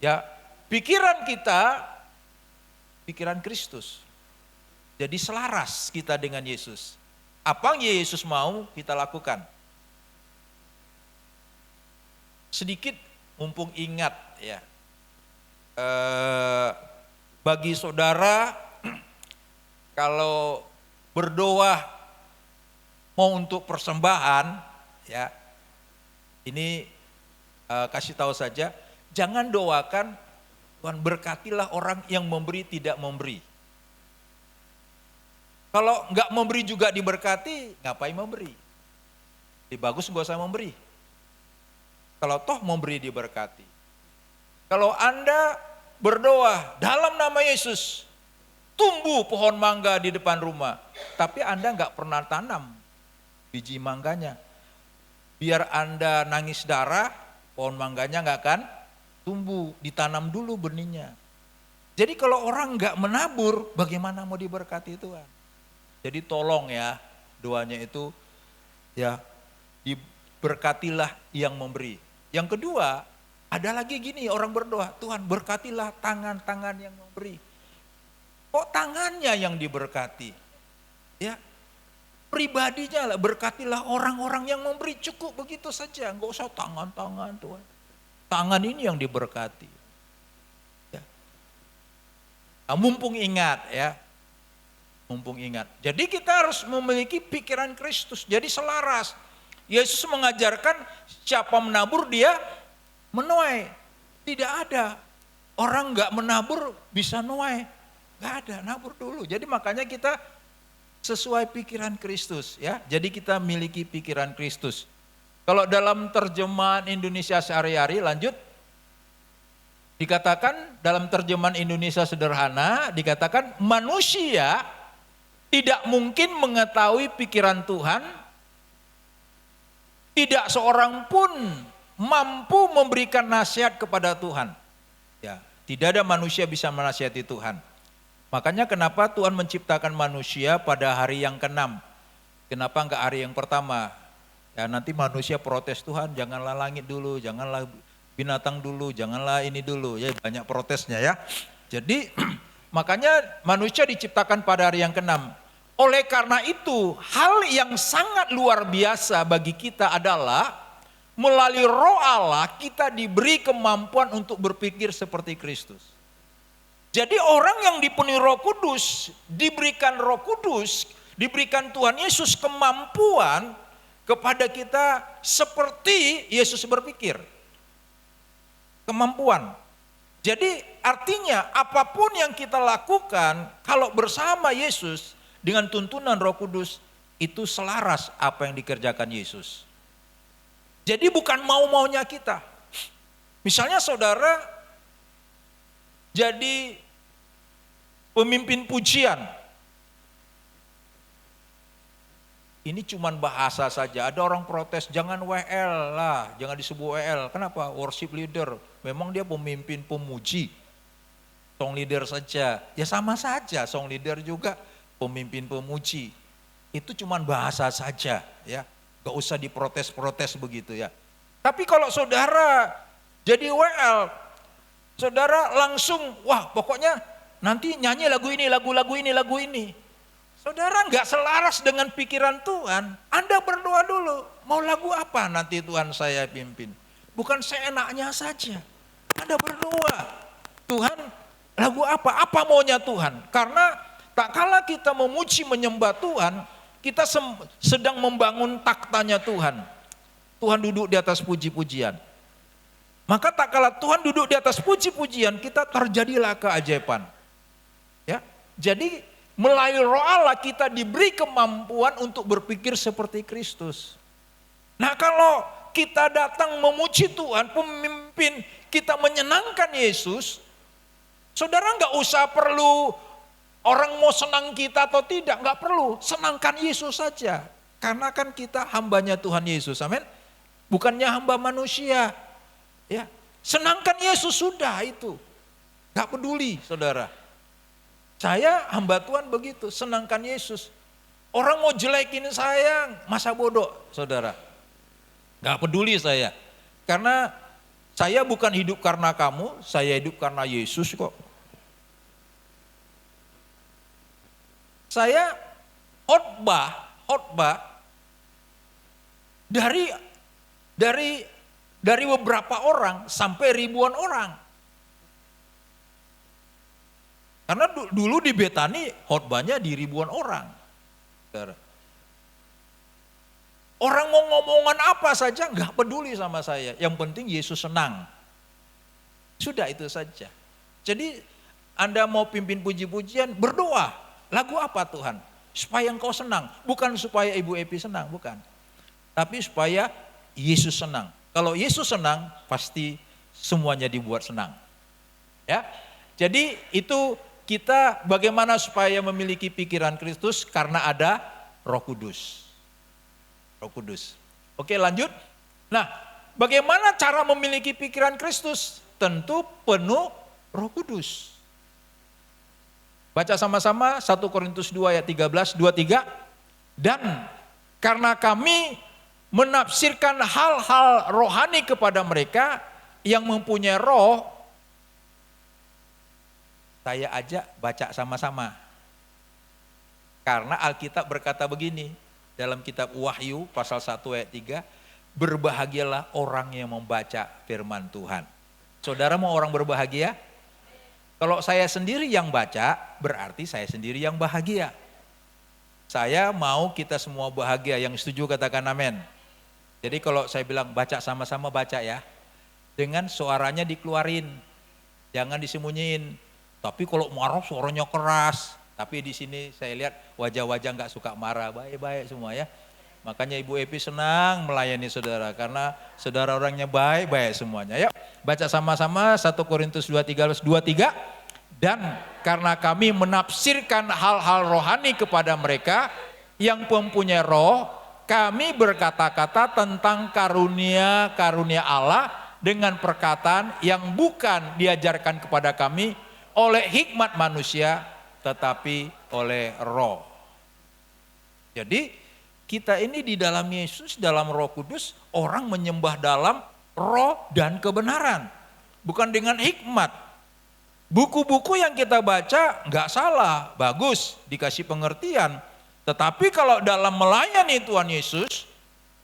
ya, pikiran kita, pikiran Kristus. Jadi selaras kita dengan Yesus. Apa yang Yesus mau kita lakukan. Sedikit mumpung ingat, ya, bagi saudara kalau berdoa mau untuk persembahan, ya, ini kasih tahu saja, jangan doakan Tuhan berkatilah orang yang memberi tidak memberi. Kalau nggak memberi juga diberkati, ngapain memberi? Lebih bagus nggak usah memberi. Kalau toh memberi diberkati. Kalau Anda berdoa dalam nama Yesus, tumbuh pohon mangga di depan rumah, tapi Anda nggak pernah tanam biji mangganya. Biar Anda nangis darah, pohon mangganya nggak akan tumbuh, ditanam dulu benihnya. Jadi kalau orang nggak menabur, bagaimana mau diberkati Tuhan? Jadi tolong ya, doanya itu ya diberkatilah yang memberi. Yang kedua, ada lagi gini orang berdoa, Tuhan berkatilah tangan-tangan yang memberi. Kok tangannya yang diberkati? Ya, pribadinya lah, berkatilah orang-orang yang memberi, cukup begitu saja, nggak usah tangan-tangan Tuhan. Tangan ini yang diberkati. Ya. Nah, mumpung ingat ya, mumpung ingat. Jadi kita harus memiliki pikiran Kristus, jadi selaras. Yesus mengajarkan siapa menabur dia menuai. Tidak ada orang nggak menabur bisa nuai, nggak ada, nabur dulu. Jadi makanya kita sesuai pikiran Kristus ya. Jadi kita miliki pikiran Kristus. Kalau dalam terjemahan Indonesia sehari-hari, lanjut, dikatakan dalam terjemahan Indonesia sederhana, dikatakan manusia tidak mungkin mengetahui pikiran Tuhan. Tidak seorang pun mampu memberikan nasihat kepada Tuhan. Ya, tidak ada manusia bisa menasihati Tuhan. Makanya kenapa Tuhan menciptakan manusia pada hari yang ke-6? Kenapa enggak hari yang pertama? Ya nanti manusia protes, Tuhan janganlah langit dulu, janganlah binatang dulu, janganlah ini dulu. Ya banyak protesnya ya. Jadi makanya manusia diciptakan pada hari yang ke-6. Oleh karena itu, hal yang sangat luar biasa bagi kita adalah melalui Roh Allah kita diberi kemampuan untuk berpikir seperti Kristus. Jadi orang yang dipenuhi Roh Kudus, diberikan Roh Kudus, diberikan Tuhan Yesus kemampuan kepada kita seperti Yesus berpikir. Kemampuan. Jadi artinya apapun yang kita lakukan kalau bersama Yesus dengan tuntunan Roh Kudus itu selaras apa yang dikerjakan Yesus. Jadi bukan mau-maunya kita. Misalnya saudara jadi pemimpin pujian. Ini cuman bahasa saja. Ada orang protes, jangan WL lah, jangan disebut WL. Kenapa? Worship leader. Memang dia pemimpin pemuji. Song leader saja. Ya sama saja, song leader juga pemimpin pemuji. Itu cuman bahasa saja, ya. Gak usah diprotes-protes begitu ya. Tapi kalau saudara jadi WL, saudara langsung, wah pokoknya nanti nyanyi lagu ini, lagu-lagu ini, lagu ini. Saudara nggak selaras dengan pikiran Tuhan, Anda berdoa dulu. Mau lagu apa nanti Tuhan saya pimpin? Bukan seenaknya saja. Anda berdoa, Tuhan lagu apa? Apa maunya Tuhan? Karena tak kala kita memuji menyembah Tuhan, kita sedang membangun taktanya Tuhan. Tuhan duduk di atas puji-pujian. Maka tak kala Tuhan duduk di atas puji-pujian, kita terjadilah keajaiban. Ya, jadi melalui Roh Allah kita diberi kemampuan untuk berpikir seperti Kristus. Nah kalau kita datang memuji Tuhan, pemimpin kita menyenangkan Yesus, saudara nggak usah perlu orang mau senang kita atau tidak, nggak perlu, senangkan Yesus saja. Karena kan kita hambanya Tuhan Yesus, amin. Bukannya hamba manusia, ya. Senangkan Yesus sudah itu, nggak peduli saudara. Saya hamba Tuhan begitu, senangkan Yesus. Orang mau jelekin saya, masa bodoh saudara. Gak peduli saya. Karena saya bukan hidup karena kamu, saya hidup karena Yesus kok. Saya khotbah dari beberapa orang sampai ribuan orang. Karena dulu di Betani khotbahnya di ribuan orang. Orang mau ngomongan apa saja nggak peduli sama saya. Yang penting Yesus senang. Sudah itu saja. Jadi Anda mau pimpin puji-pujian, berdoa. Lagu apa Tuhan? Supaya engkau senang. Bukan supaya Ibu Epi senang, bukan. Tapi supaya Yesus senang. Kalau Yesus senang, pasti semuanya dibuat senang. Ya. Jadi itu kita bagaimana supaya memiliki pikiran Kristus karena ada Roh Kudus. Roh Kudus. Oke, lanjut. Nah, bagaimana cara memiliki pikiran Kristus? Tentu penuh Roh Kudus. Baca sama-sama 1 Korintus 2 ayat 13, 23. Dan karena kami menafsirkan hal-hal rohani kepada mereka yang mempunyai roh, saya ajak baca sama-sama. Karena Alkitab berkata begini, dalam kitab Wahyu pasal 1 ayat 3, berbahagialah orang yang membaca firman Tuhan. Saudara mau orang berbahagia? Kalau saya sendiri yang baca, berarti saya sendiri yang bahagia. Saya mau kita semua bahagia, yang setuju katakan amin. Jadi kalau saya bilang baca sama-sama baca ya, dengan suaranya dikeluarin, jangan disembunyiin. Tapi kalau marah suaranya keras. Tapi di sini saya lihat wajah-wajah nggak suka marah, baik-baik semua ya. Makanya Ibu Epi senang melayani saudara karena saudara orangnya baik-baik semuanya. Yuk baca sama-sama 1 Korintus 2:13, 23. Dan karena kami menafsirkan hal-hal rohani kepada mereka yang mempunyai roh, kami berkata-kata tentang karunia-karunia Allah dengan perkataan yang bukan diajarkan kepada kami oleh hikmat manusia, tetapi oleh roh. Jadi kita ini di dalam Yesus, dalam Roh Kudus, orang menyembah dalam roh dan kebenaran. Bukan dengan hikmat. Buku-buku yang kita baca nggak salah, bagus, dikasih pengertian. Tetapi kalau dalam melayani Tuhan Yesus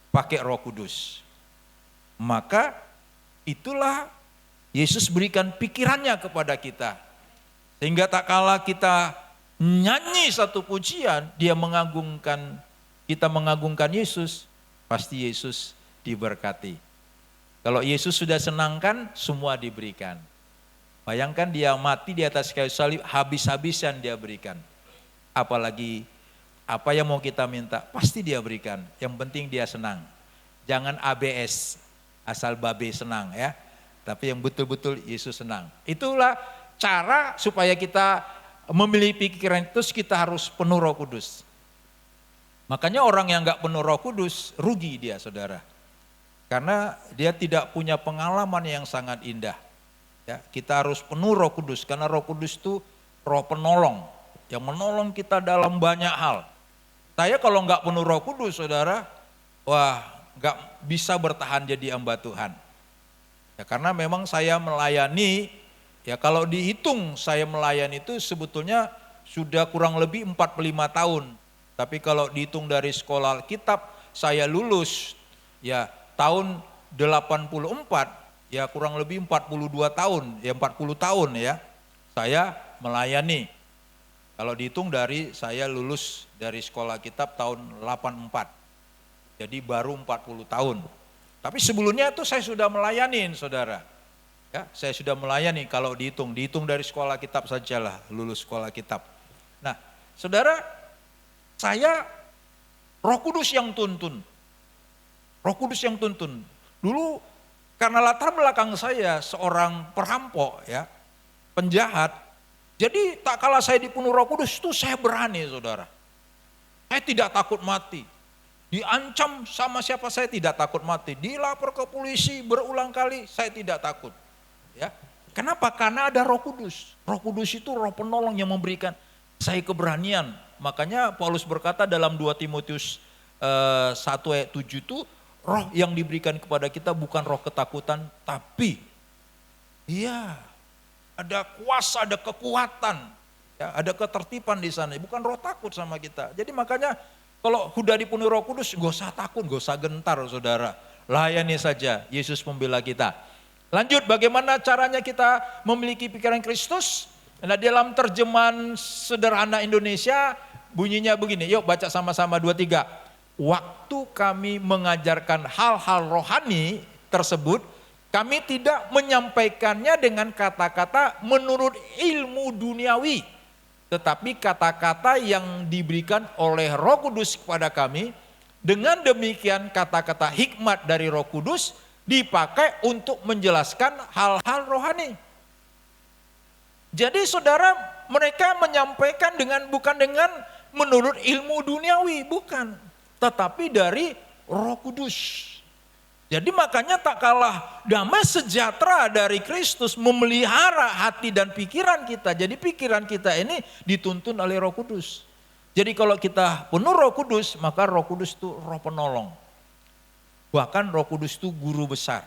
pakai Roh Kudus, maka itulah Yesus berikan pikirannya kepada kita. Sehingga tak kala kita nyanyi satu pujian, dia mengagungkan, kita mengagungkan Yesus, pasti Yesus diberkati. Kalau Yesus sudah senangkan, semua diberikan. Bayangkan dia mati di atas kayu salib, habis-habisan dia berikan. Apalagi apa yang mau kita minta, pasti dia berikan. Yang penting dia senang. Jangan ABS, asal babe senang ya. Tapi yang betul-betul Yesus senang. Itulah cara supaya kita memiliki pikiran itu, kita harus penuh Roh Kudus. Makanya orang yang gak penuh Roh Kudus, rugi dia saudara. Karena dia tidak punya pengalaman yang sangat indah. Ya, kita harus penuh Roh Kudus, karena Roh Kudus itu roh penolong. Yang menolong kita dalam banyak hal. Saya kalau gak penuh Roh Kudus saudara, wah gak bisa bertahan jadi hamba Tuhan. Ya, karena memang saya melayani, ya kalau dihitung saya melayani itu sebetulnya sudah kurang lebih 45 tahun. Tapi kalau dihitung dari sekolah Alkitab, saya lulus ya tahun 84, ya kurang lebih 42 tahun, ya 40 tahun ya saya melayani. Kalau dihitung dari saya lulus dari sekolah Alkitab tahun 84, jadi baru 40 tahun. Tapi sebelumnya itu saya sudah melayani saudara. Ya, saya sudah melayani kalau dihitung dari sekolah kitab sajalah, lulus sekolah kitab. Nah, saudara, saya Roh Kudus yang tuntun. Roh Kudus yang tuntun. Dulu karena latar belakang saya seorang perampok ya, penjahat. Jadi tak kala saya dipenuhi Roh Kudus itu saya berani saudara. Saya tidak takut mati. Diancam sama siapa saya tidak takut mati. Dilapor ke polisi berulang kali saya tidak takut. Ya, kenapa? Karena ada Roh Kudus. Roh Kudus itu roh penolong yang memberikan saya keberanian. Makanya Paulus berkata dalam 2 Timotius 1 ayat 7 itu, roh yang diberikan kepada kita bukan roh ketakutan, tapi iya ada kuasa, ada kekuatan, ya, ada ketertiban di sana. Bukan roh takut sama kita. Jadi makanya kalau sudah dipenuhi Roh Kudus, gak usah takut, gak usah gentar saudara. Layani saja, Yesus membela kita. Lanjut, bagaimana caranya kita memiliki pikiran Kristus? Nah, dalam terjemahan sederhana Indonesia bunyinya begini, yuk baca sama-sama 2-3. Waktu kami mengajarkan hal-hal rohani tersebut, kami tidak menyampaikannya dengan kata-kata menurut ilmu duniawi. Tetapi kata-kata yang diberikan oleh Roh Kudus kepada kami, dengan demikian kata-kata hikmat dari Roh Kudus dipakai untuk menjelaskan hal-hal rohani. Jadi saudara, mereka menyampaikan bukan dengan menurut ilmu duniawi, bukan. Tetapi dari Roh Kudus. Jadi makanya tak kalah damai sejahtera dari Kristus memelihara hati dan pikiran kita. Jadi pikiran kita ini dituntun oleh Roh Kudus. Jadi kalau kita penuh Roh Kudus, maka Roh Kudus itu roh penolong. Bahkan Roh Kudus itu guru besar.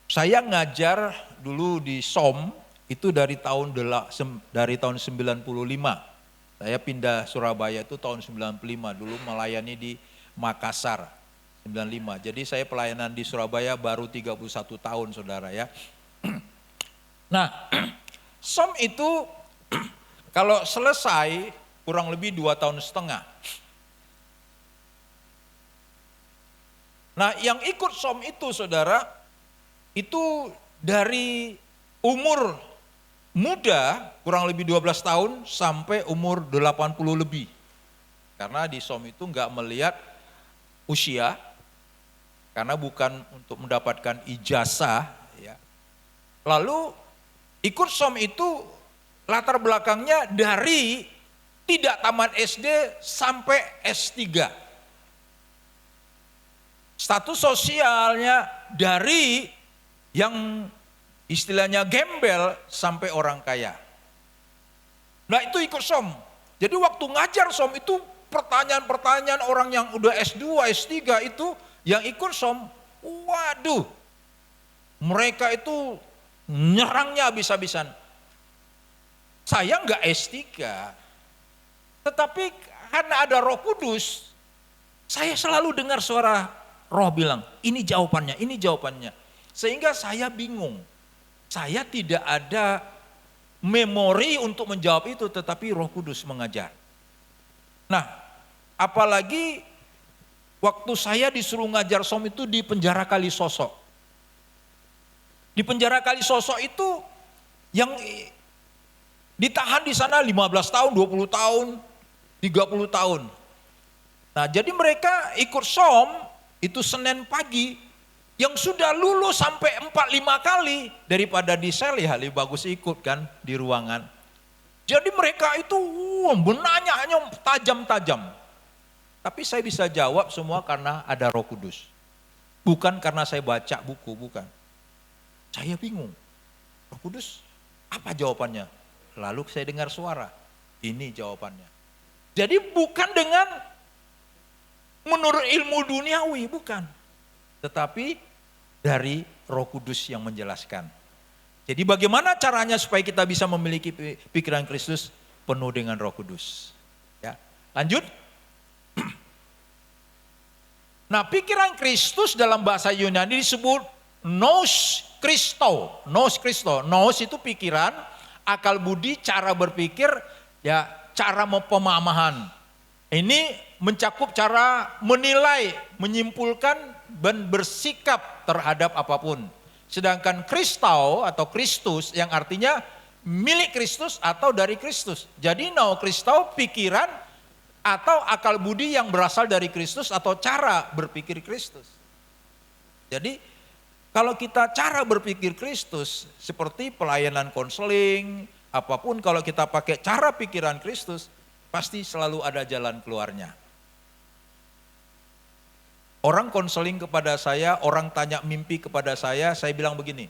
Saya ngajar dulu di SOM itu dari tahun 95. Saya pindah Surabaya itu tahun 95, dulu melayani di Makassar 95. Jadi saya pelayanan di Surabaya baru 31 tahun saudara ya. Nah, SOM itu kalau selesai kurang lebih 2,5 tahun. Nah, yang ikut SOM itu saudara, itu dari umur muda kurang lebih 12 tahun sampai umur 80 lebih. Karena di SOM itu enggak melihat usia, karena bukan untuk mendapatkan ijazah. Ya. Lalu ikut SOM itu latar belakangnya dari tidak tamat SD sampai S3. Status sosialnya dari yang istilahnya gembel sampai orang kaya. Nah itu ikut SOM. Jadi waktu ngajar SOM itu pertanyaan-pertanyaan orang yang udah S2, S3 itu yang ikut SOM, waduh, mereka itu nyerangnya habis-habisan. Saya nggak S3, tetapi karena ada Roh Kudus, saya selalu dengar suara Roh bilang, ini jawabannya, ini jawabannya. Sehingga saya bingung, saya tidak ada memori untuk menjawab itu, tetapi Roh Kudus mengajar. Nah, apalagi waktu saya disuruh ngajar som itu di penjara Kalisosok. Di penjara Kalisosok itu yang ditahan di sana 15 tahun, 20 tahun, 30 tahun. Nah, jadi mereka ikut som itu Senin pagi, yang sudah lulus sampai 4-5 kali, daripada di sel ya lebih bagus ikut kan di ruangan. Jadi mereka itu benarnya hanya tajam-tajam. Tapi saya bisa jawab semua karena ada Roh Kudus. Bukan karena saya baca buku, bukan. Saya bingung. Roh Kudus, apa jawabannya? Lalu saya dengar suara, ini jawabannya. Jadi bukan dengan menurut ilmu duniawi, bukan. Tetapi dari Roh Kudus yang menjelaskan. Jadi bagaimana caranya supaya kita bisa memiliki pikiran Kristus penuh dengan Roh Kudus? Ya, lanjut. Nah, pikiran Kristus dalam bahasa Yunani disebut nous Christo. Nous Christo. Nous itu pikiran, akal budi, cara berpikir, ya cara pemahaman. Ini mencakup cara menilai, menyimpulkan dan bersikap terhadap apapun. Sedangkan Kristau atau Kristus yang artinya milik Kristus atau dari Kristus. Jadi nous Christo pikiran atau akal budi yang berasal dari Kristus atau cara berpikir Kristus. Jadi kalau kita cara berpikir Kristus seperti pelayanan konseling, apapun kalau kita pakai cara pikiran Kristus, pasti selalu ada jalan keluarnya. Orang konseling kepada saya, orang tanya mimpi kepada saya bilang begini,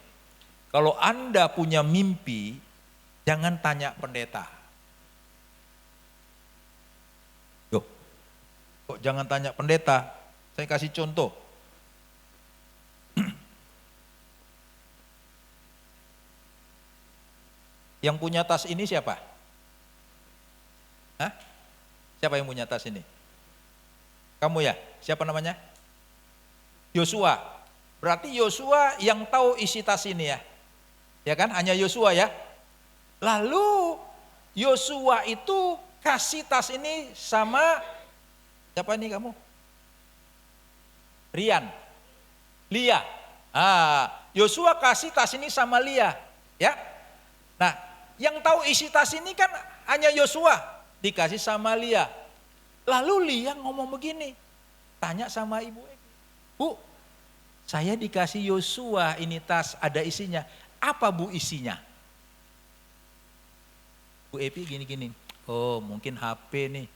kalau Anda punya mimpi, jangan tanya pendeta. Loh, kok jangan tanya pendeta? Saya kasih contoh. Yang punya tas ini siapa? Hah? Siapa yang punya tas ini? Kamu ya? Siapa namanya? Yosua. Berarti Yosua yang tahu isi tas ini ya. Ya kan? Hanya Yosua ya. Lalu Yosua itu kasih tas ini sama siapa ini kamu? Rian. Lia. Yosua kasih tas ini sama Lia, ya. Nah, yang tahu isi tas ini kan hanya Yosua, dikasih sama Lia. Lalu Lia ngomong begini, tanya sama Ibu Eki, Bu, saya dikasih Yosua ini tas ada isinya, apa Bu isinya? Bu Epi gini-gini, oh mungkin HP nih,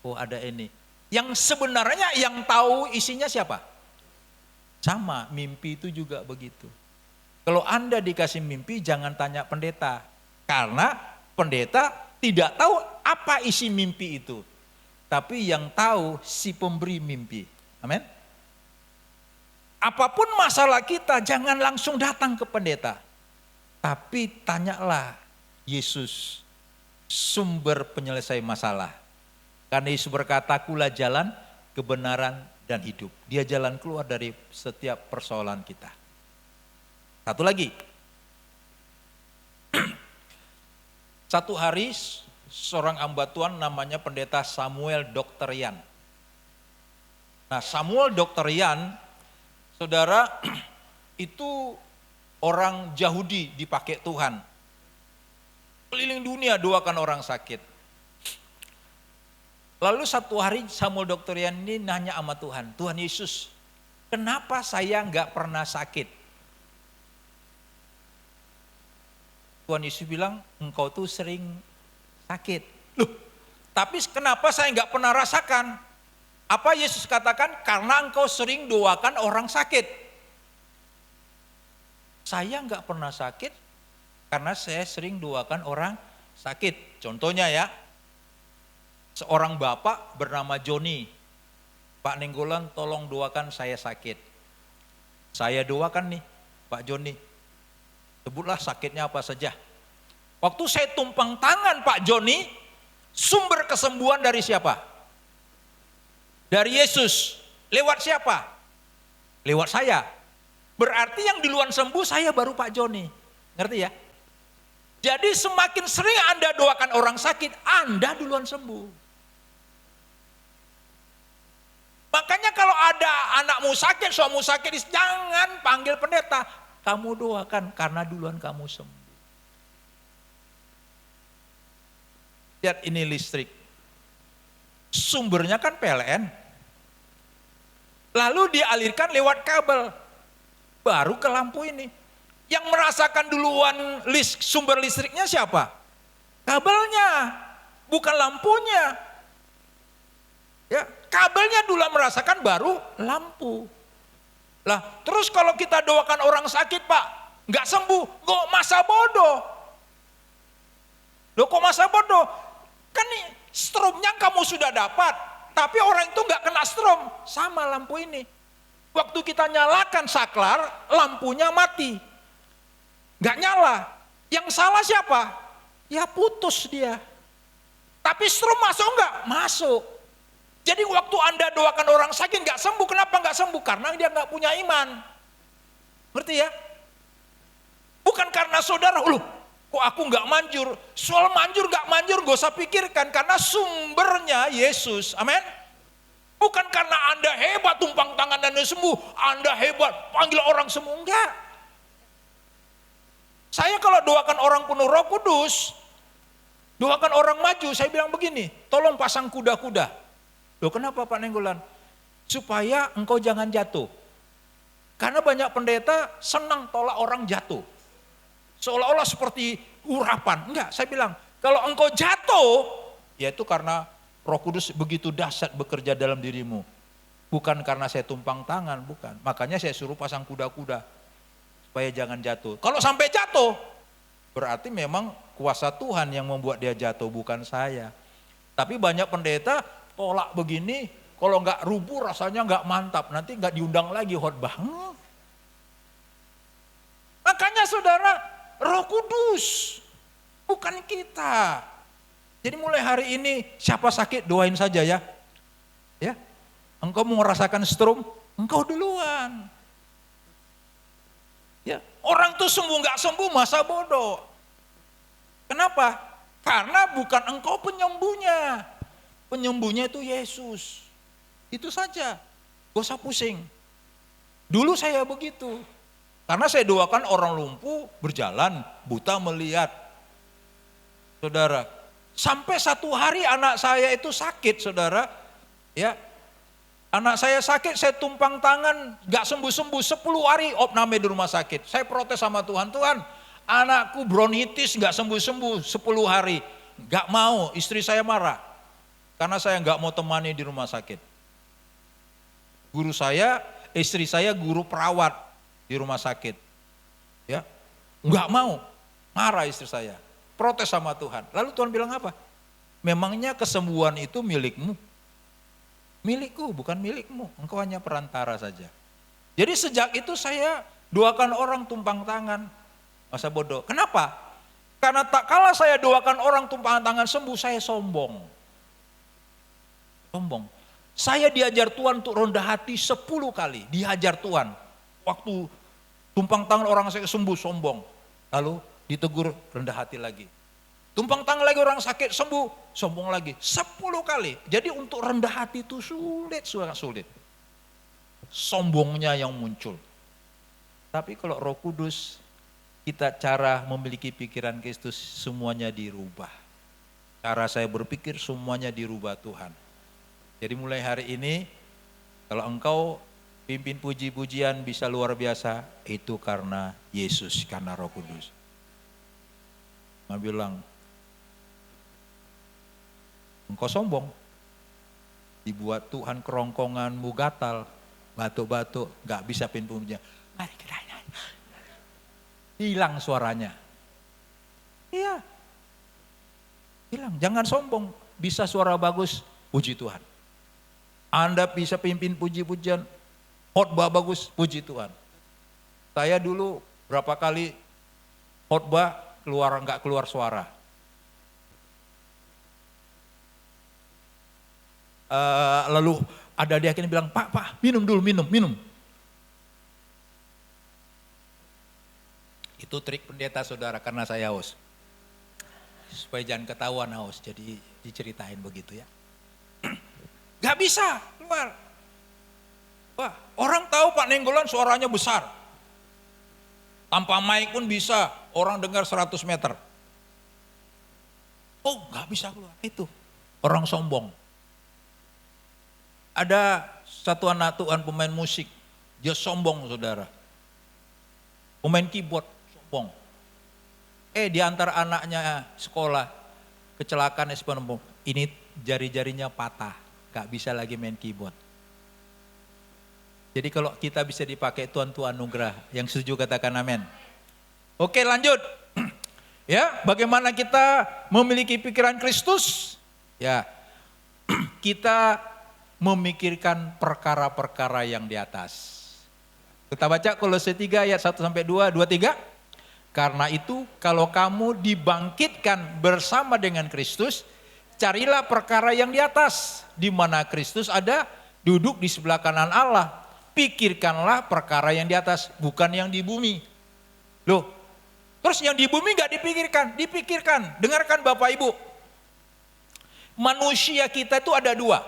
oh ada ini. Yang sebenarnya yang tahu isinya siapa? Sama, mimpi itu juga begitu. Kalau Anda dikasih mimpi jangan tanya pendeta, karena pendeta tidak tahu apa isi mimpi itu. Tapi yang tahu si pemberi mimpi. Amin. Apapun masalah kita jangan langsung datang ke pendeta. Tapi tanyalah Yesus, sumber penyelesai masalah. Karena Yesus berkata, akulah jalan, kebenaran, dan hidup. Dia jalan keluar dari setiap persoalan kita. Satu lagi. Satu hari seorang hamba Tuhan namanya pendeta Samuel Dr. Yan. Nah, Samuel Dr. Yan, saudara, itu orang Yahudi dipakai Tuhan. Keliling dunia doakan orang sakit. Lalu satu hari Samuel Dr. Yan ini nanya sama Tuhan, Tuhan Yesus, kenapa saya nggak pernah sakit? Tuhan Yesus bilang, engkau tuh sering sakit. Loh, tapi kenapa saya nggak pernah rasakan? Apa Yesus katakan? Karena engkau sering doakan orang sakit. Saya nggak pernah sakit karena saya sering doakan orang sakit. Contohnya ya, seorang bapak bernama Joni. Pak Nenggolan tolong doakan saya sakit. Saya doakan nih Pak Joni. Sebutlah sakitnya apa saja. Waktu saya tumpang tangan Pak Joni, sumber kesembuhan dari siapa? Dari Yesus. Lewat siapa? Lewat saya. Berarti yang duluan sembuh saya baru Pak Joni. Ngerti ya? Jadi semakin sering Anda doakan orang sakit, Anda duluan sembuh. Makanya kalau ada anakmu sakit, suamimu sakit, jangan panggil pendeta. Kamu doakan karena duluan kamu sembuh. Lihat ini listrik. Sumbernya kan PLN. Lalu dialirkan lewat kabel. Baru ke lampu ini. Yang merasakan duluan sumber listriknya siapa? Kabelnya, bukan lampunya. Ya, kabelnya dulu merasakan baru lampu. Lah, terus kalau kita doakan orang sakit, Pak, nggak sembuh, kok masa bodoh? Loh, kok masa bodoh? Kan nih, stromnya kamu sudah dapat, tapi orang itu nggak kena strom, sama lampu ini. Waktu kita nyalakan saklar, lampunya mati. Nggak nyala. Yang salah siapa? Ya putus dia. Tapi strom masuk nggak? Masuk. Jadi waktu Anda doakan orang sakit nggak sembuh, kenapa nggak sembuh? Karena dia nggak punya iman. Ngerti ya? Bukan karena saudara, loh kok aku nggak manjur. Soal manjur nggak manjur gak usah pikirkan, karena sumbernya Yesus. Amin. Bukan karena Anda hebat tumpang tangan dan sembuh, Anda hebat panggil orang sembuh, enggak. Saya kalau doakan orang penuh Roh Kudus, doakan orang maju, saya bilang begini, tolong pasang kuda-kuda. Loh kenapa Pak Nenggolan? Supaya engkau jangan jatuh. Karena banyak pendeta senang tolak orang jatuh. Seolah-olah seperti urapan. Enggak, saya bilang, kalau engkau jatuh, ya itu karena Roh Kudus begitu dahsyat bekerja dalam dirimu. Bukan karena saya tumpang tangan, bukan. Makanya saya suruh pasang kuda-kuda. Supaya jangan jatuh. Kalau sampai jatuh, berarti memang kuasa Tuhan yang membuat dia jatuh, bukan saya. Tapi banyak pendeta tolak begini, kalau nggak rubuh rasanya nggak mantap, nanti nggak diundang lagi khotbah. Makanya saudara, Roh Kudus, bukan kita. Jadi mulai hari ini siapa sakit doain saja ya. Ya, engkau mau merasakan strom, engkau duluan. Ya, orang tuh sembuh nggak sembuh masa bodoh. Kenapa? Karena bukan engkau penyembuhnya. Penyembuhnya itu Yesus. Itu saja. Gak usah pusing. Dulu saya begitu. Karena saya doakan orang lumpuh berjalan, buta melihat. Saudara, sampai satu hari anak saya itu sakit, saudara. Ya, anak saya sakit, saya tumpang tangan, gak sembuh-sembuh, 10 hari opname di rumah sakit. Saya protes sama Tuhan, Tuhan anakku bronkitis gak sembuh-sembuh 10 hari. Gak mau, istri saya marah. Karena saya gak mau temani di rumah sakit. Guru saya, istri saya guru perawat di rumah sakit. Ya, gak mau, marah istri saya. Protes sama Tuhan. Lalu Tuhan bilang apa? Memangnya kesembuhan itu milikmu? Milikku, bukan milikmu. Engkau hanya perantara saja. Jadi sejak itu saya doakan orang tumpang tangan. Masa bodoh. Kenapa? Karena tak kala saya doakan orang tumpang tangan sembuh, saya sombong. Sombong. Saya diajar Tuhan untuk rendah hati 10 kali. Diajar Tuhan. Waktu tumpang tangan orang saya sembuh, sombong. Lalu ditegur, rendah hati lagi. Tumpang tangan lagi orang sakit sembuh, sombong lagi. 10 kali. Jadi untuk rendah hati itu sulit, sangat sulit. Sombongnya yang muncul. Tapi kalau Roh Kudus, kita cara memiliki pikiran Kristus semuanya dirubah. Cara saya berpikir semuanya dirubah Tuhan. Jadi mulai hari ini, kalau engkau pimpin puji-pujian bisa luar biasa, itu karena Yesus, karena Roh Kudus. Dia bilang, engkau sombong, dibuat Tuhan kerongkonganmu gatal, batuk-batuk, gak bisa pimpin pujian. Mari kita nyanyi. Hilang suaranya. Iya. Hilang, jangan sombong, bisa suara bagus, puji Tuhan. Anda bisa pimpin puji-pujian, khotbah bagus, puji Tuhan. Saya dulu berapa kali khotbah nggak keluar suara. Lalu ada dia yang bilang, Pak, minum dulu, minum. Itu trik pendeta saudara, karena saya haus. Supaya jangan ketahuan haus, jadi diceritain begitu ya. Gak bisa keluar. Wah, orang tahu Pak Nenggolan suaranya besar. Tanpa mic pun bisa, orang dengar 100 meter. Oh, gak bisa keluar. Itu orang sombong. Ada satu anak Tuhan pemain musik, dia sombong saudara. Pemain keyboard, sombong. Di antara anaknya sekolah, kecelakaan SPNM, ini jari-jarinya patah, gak bisa lagi main keyboard. Jadi kalau kita bisa dipakai Tuhan anugerah, yang setuju katakan amin. Oke lanjut, ya bagaimana kita memiliki pikiran Kristus? Ya, kita memikirkan perkara-perkara yang di atas. Kita baca Kolose 3 ayat 1-2, 2-3. Karena itu kalau kamu dibangkitkan bersama dengan Kristus, carilah perkara yang di atas, di mana Kristus ada, duduk di sebelah kanan Allah. Pikirkanlah perkara yang di atas, bukan yang di bumi. Loh, terus yang di bumi gak dipikirkan. Dengarkan Bapak Ibu. Manusia kita itu ada dua.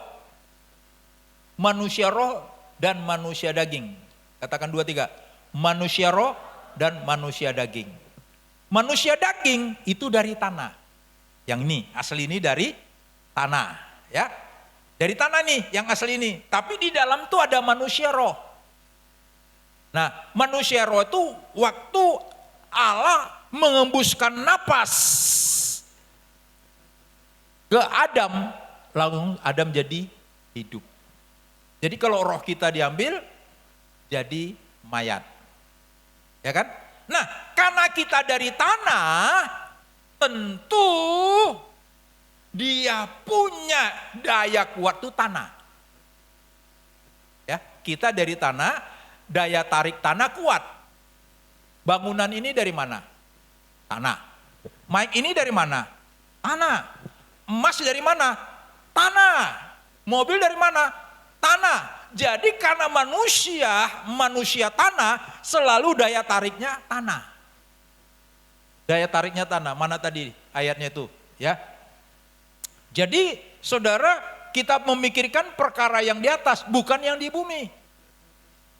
Manusia roh dan manusia daging. Katakan 2, 3. Manusia roh dan manusia daging. Manusia daging itu dari tanah. Yang ini, asli ini dari tanah. Ya. Dari tanah nih, yang asli ini. Tapi di dalam tuh ada manusia roh. Nah, manusia roh itu waktu Allah mengembuskan napas ke Adam, lalu Adam jadi hidup. Jadi kalau roh kita diambil, jadi mayat. Ya kan? Nah, karena kita dari tanah, tentu dia punya daya kuat itu tanah. Ya, kita dari tanah, daya tarik tanah kuat. Bangunan ini dari mana? Tanah. Mic ini dari mana? Tanah. Emas dari mana? Tanah. Mobil dari mana? Tanah. Jadi karena manusia tanah, selalu daya tariknya tanah. Daya tariknya tanah. Mana tadi ayatnya itu? Ya. Jadi saudara, kita memikirkan perkara yang di atas, bukan yang di bumi.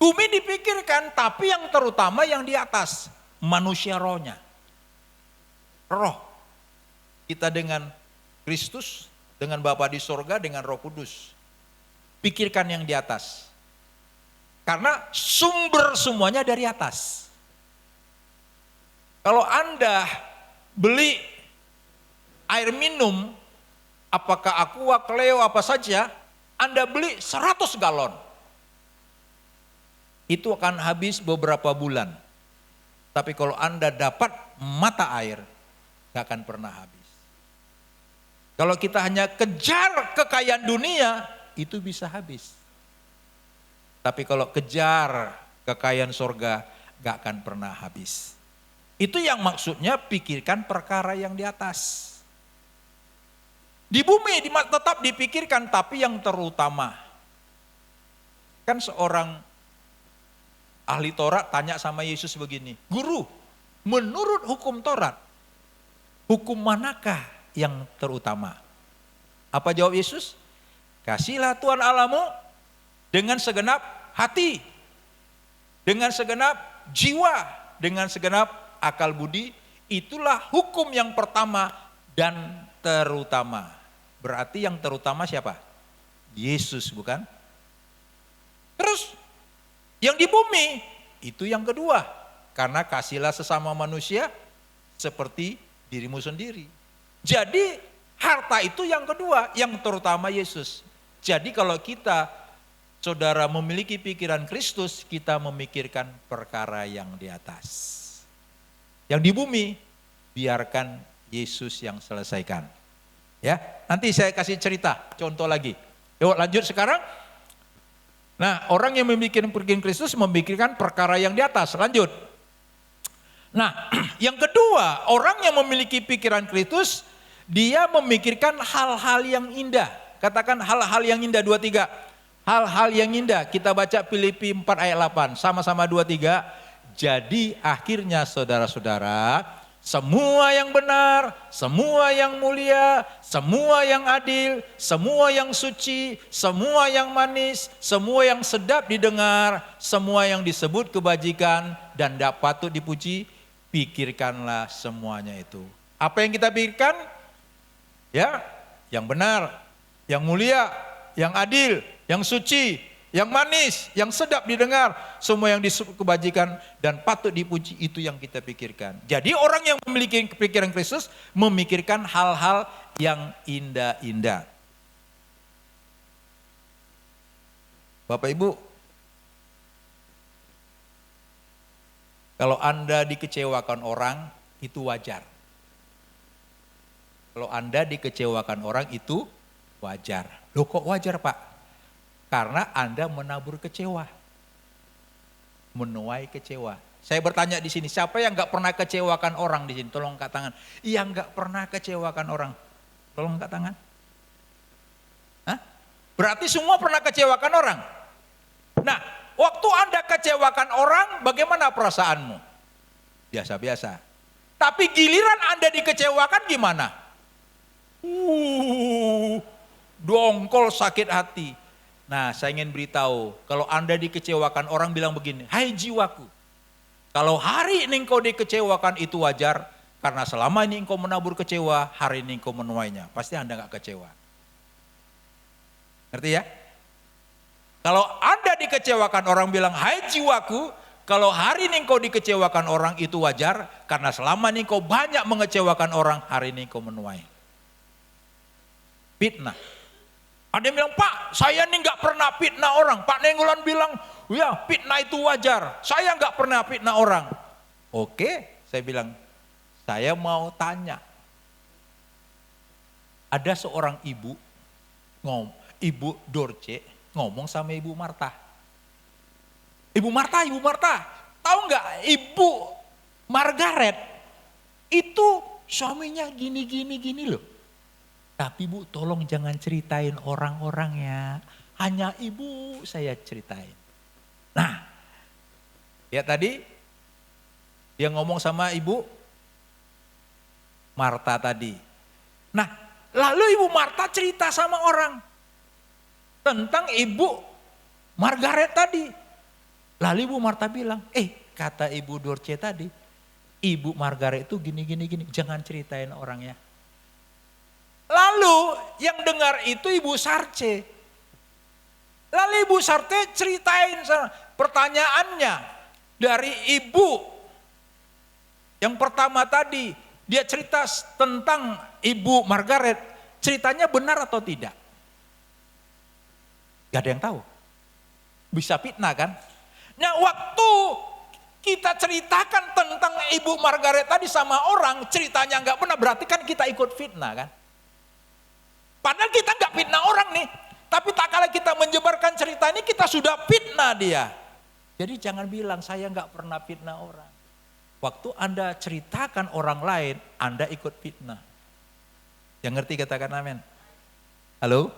Bumi dipikirkan, tapi yang terutama yang di atas, manusia rohnya. Roh. Kita dengan Kristus, dengan Bapa di sorga, dengan Roh Kudus. Pikirkan yang di atas. Karena sumber semuanya dari atas. Kalau Anda beli air minum, apakah Aqua, Cleo, apa saja, Anda beli 100 galon. Itu akan habis beberapa bulan. Tapi kalau Anda dapat mata air, gak akan pernah habis. Kalau kita hanya kejar kekayaan dunia, itu bisa habis. Tapi kalau kejar kekayaan sorga, gak akan pernah habis. Itu yang maksudnya pikirkan perkara yang di atas. Di bumi tetap dipikirkan, tapi yang terutama. Kan seorang ahli Taurat tanya sama Yesus begini, Guru, menurut hukum Taurat, hukum manakah yang terutama? Apa jawab Yesus? Kasihlah Tuhan Allahmu dengan segenap hati, dengan segenap jiwa, dengan segenap akal budi. Itulah hukum yang pertama dan terutama. Berarti yang terutama siapa? Yesus, bukan? Terus yang di bumi itu yang kedua. Karena kasihlah sesama manusia seperti dirimu sendiri. Jadi harta itu yang kedua, yang terutama Yesus. Jadi kalau kita, saudara, memiliki pikiran Kristus, kita memikirkan perkara yang di atas. Yang di bumi, biarkan Yesus yang selesaikan. Ya, nanti saya kasih cerita, contoh lagi. Yuk lanjut sekarang. Nah, orang yang memikirkan Kristus memikirkan perkara yang di atas. Lanjut. Nah, yang kedua, orang yang memiliki pikiran Kristus, dia memikirkan hal-hal yang indah. Katakan hal-hal yang indah, 2-3. Hal-hal yang indah, kita baca Filipi 4 ayat 8, sama-sama 2-3. Jadi akhirnya saudara-saudara, semua yang benar, semua yang mulia, semua yang adil, semua yang suci, semua yang manis, semua yang sedap didengar, semua yang disebut kebajikan dan patut dipuji, pikirkanlah semuanya itu. Apa yang kita pikirkan? Ya, yang benar, yang mulia, yang adil, yang suci, yang manis, yang sedap didengar, semua yang disebut kebajikan dan patut dipuji, itu yang kita pikirkan. Jadi orang yang memiliki pikiran Kristus memikirkan hal-hal yang indah-indah. Bapak Ibu, kalau Anda dikecewakan orang, itu wajar. Kalau Anda dikecewakan orang, itu wajar. Loh kok wajar Pak? Karena Anda menabur kecewa. Menuai kecewa. Saya bertanya di sini, siapa yang gak pernah kecewakan orang di sini? Tolong angkat tangan. Yang gak pernah kecewakan orang. Tolong angkat tangan. Hah? Berarti semua pernah kecewakan orang. Nah, waktu Anda kecewakan orang, bagaimana perasaanmu? Biasa-biasa. Tapi giliran Anda dikecewakan gimana? Dongkol sakit hati. Nah, saya ingin beritahu, kalau Anda dikecewakan orang bilang begini, hai jiwaku, kalau hari ini engkau dikecewakan itu wajar, karena selama ini engkau menabur kecewa, hari ini engkau menuainya. Pasti Anda gak kecewa. Ngerti ya? Kalau Anda dikecewakan orang bilang, hai jiwaku, kalau hari ini engkau dikecewakan orang itu wajar, karena selama ini engkau banyak mengecewakan orang, hari ini engkau menuai. Fitnah. Ada yang bilang, Pak, saya ini gak pernah fitnah orang. Pak Nenggolan bilang, ya fitnah itu wajar. Saya gak pernah fitnah orang. Oke, saya bilang, saya mau tanya. Ada seorang ibu, Ibu Dorce, ngomong sama Ibu Marta. Ibu Marta, tahu gak Ibu Margaret, itu suaminya gini loh. Tapi Bu, tolong jangan ceritain orang-orang ya. Hanya Ibu saya ceritain. Nah, ya tadi dia ngomong sama Ibu Marta tadi. Nah, lalu Ibu Marta cerita sama orang tentang Ibu Margaret tadi. Lalu Ibu Marta bilang, kata Ibu Dorce tadi, Ibu Margaret itu gini, jangan ceritain orang ya. Lalu yang dengar itu Ibu Sarce. Lalu Ibu Sarce ceritain pertanyaannya dari ibu. Yang pertama tadi dia cerita tentang Ibu Margaret. Ceritanya benar atau tidak? Gak ada yang tahu. Bisa fitnah kan? Nah waktu kita ceritakan tentang Ibu Margaret tadi sama orang, ceritanya gak benar, berarti kan kita ikut fitnah kan? Padahal kita nggak fitnah orang nih, tapi tak kala kita menyebarkan cerita ini kita sudah fitnah dia. Jadi jangan bilang saya nggak pernah fitnah orang. Waktu Anda ceritakan orang lain, Anda ikut fitnah. Yang ngerti katakan amin. Halo?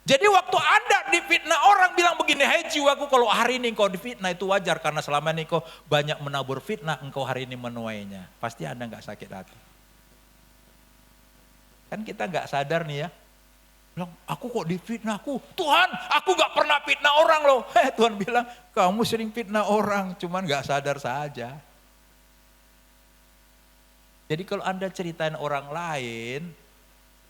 Jadi waktu Anda difitnah orang bilang begini, hai jiwaku, kalau hari ini engkau difitnah itu wajar karena selama ini engkau banyak menabur fitnah, engkau hari ini menuainya. Pasti Anda nggak sakit hati. Kan kita nggak sadar nih ya, bilang aku kok difitnah aku, Tuhan aku nggak pernah fitnah orang loh. Tuhan bilang kamu sering fitnah orang, cuman nggak sadar saja. Jadi kalau Anda ceritain orang lain,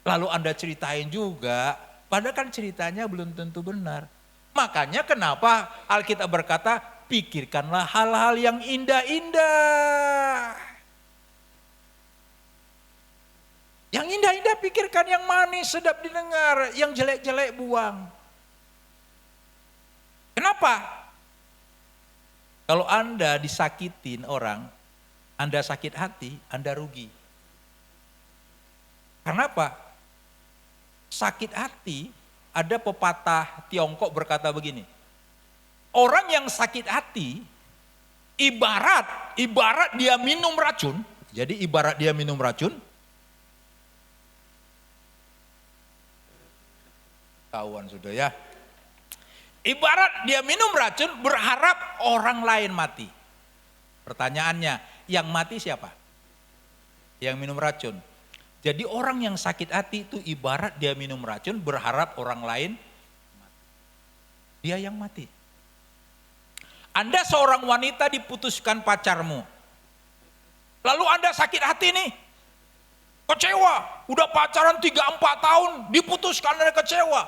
lalu Anda ceritain juga, padahal kan ceritanya belum tentu benar. Makanya kenapa Alkitab berkata, pikirkanlah hal-hal yang indah-indah. Yang indah-indah pikirkan, yang manis sedap didengar, yang jelek-jelek buang. Kenapa? Kalau Anda disakitin orang, Anda sakit hati, Anda rugi. Kenapa? Sakit hati, ada pepatah Tiongkok berkata begini, orang yang sakit hati Ibarat dia minum racun. Jadi ibarat dia minum racun. Kawan sudah ya. Ibarat dia minum racun berharap orang lain mati. Pertanyaannya, yang mati siapa? Yang minum racun. Jadi orang yang sakit hati itu ibarat dia minum racun berharap orang lain mati. Dia yang mati. Anda seorang wanita diputuskan pacarmu. Lalu Anda sakit hati nih. Kecewa. Udah pacaran 3-4 tahun diputuskan Anda kecewa.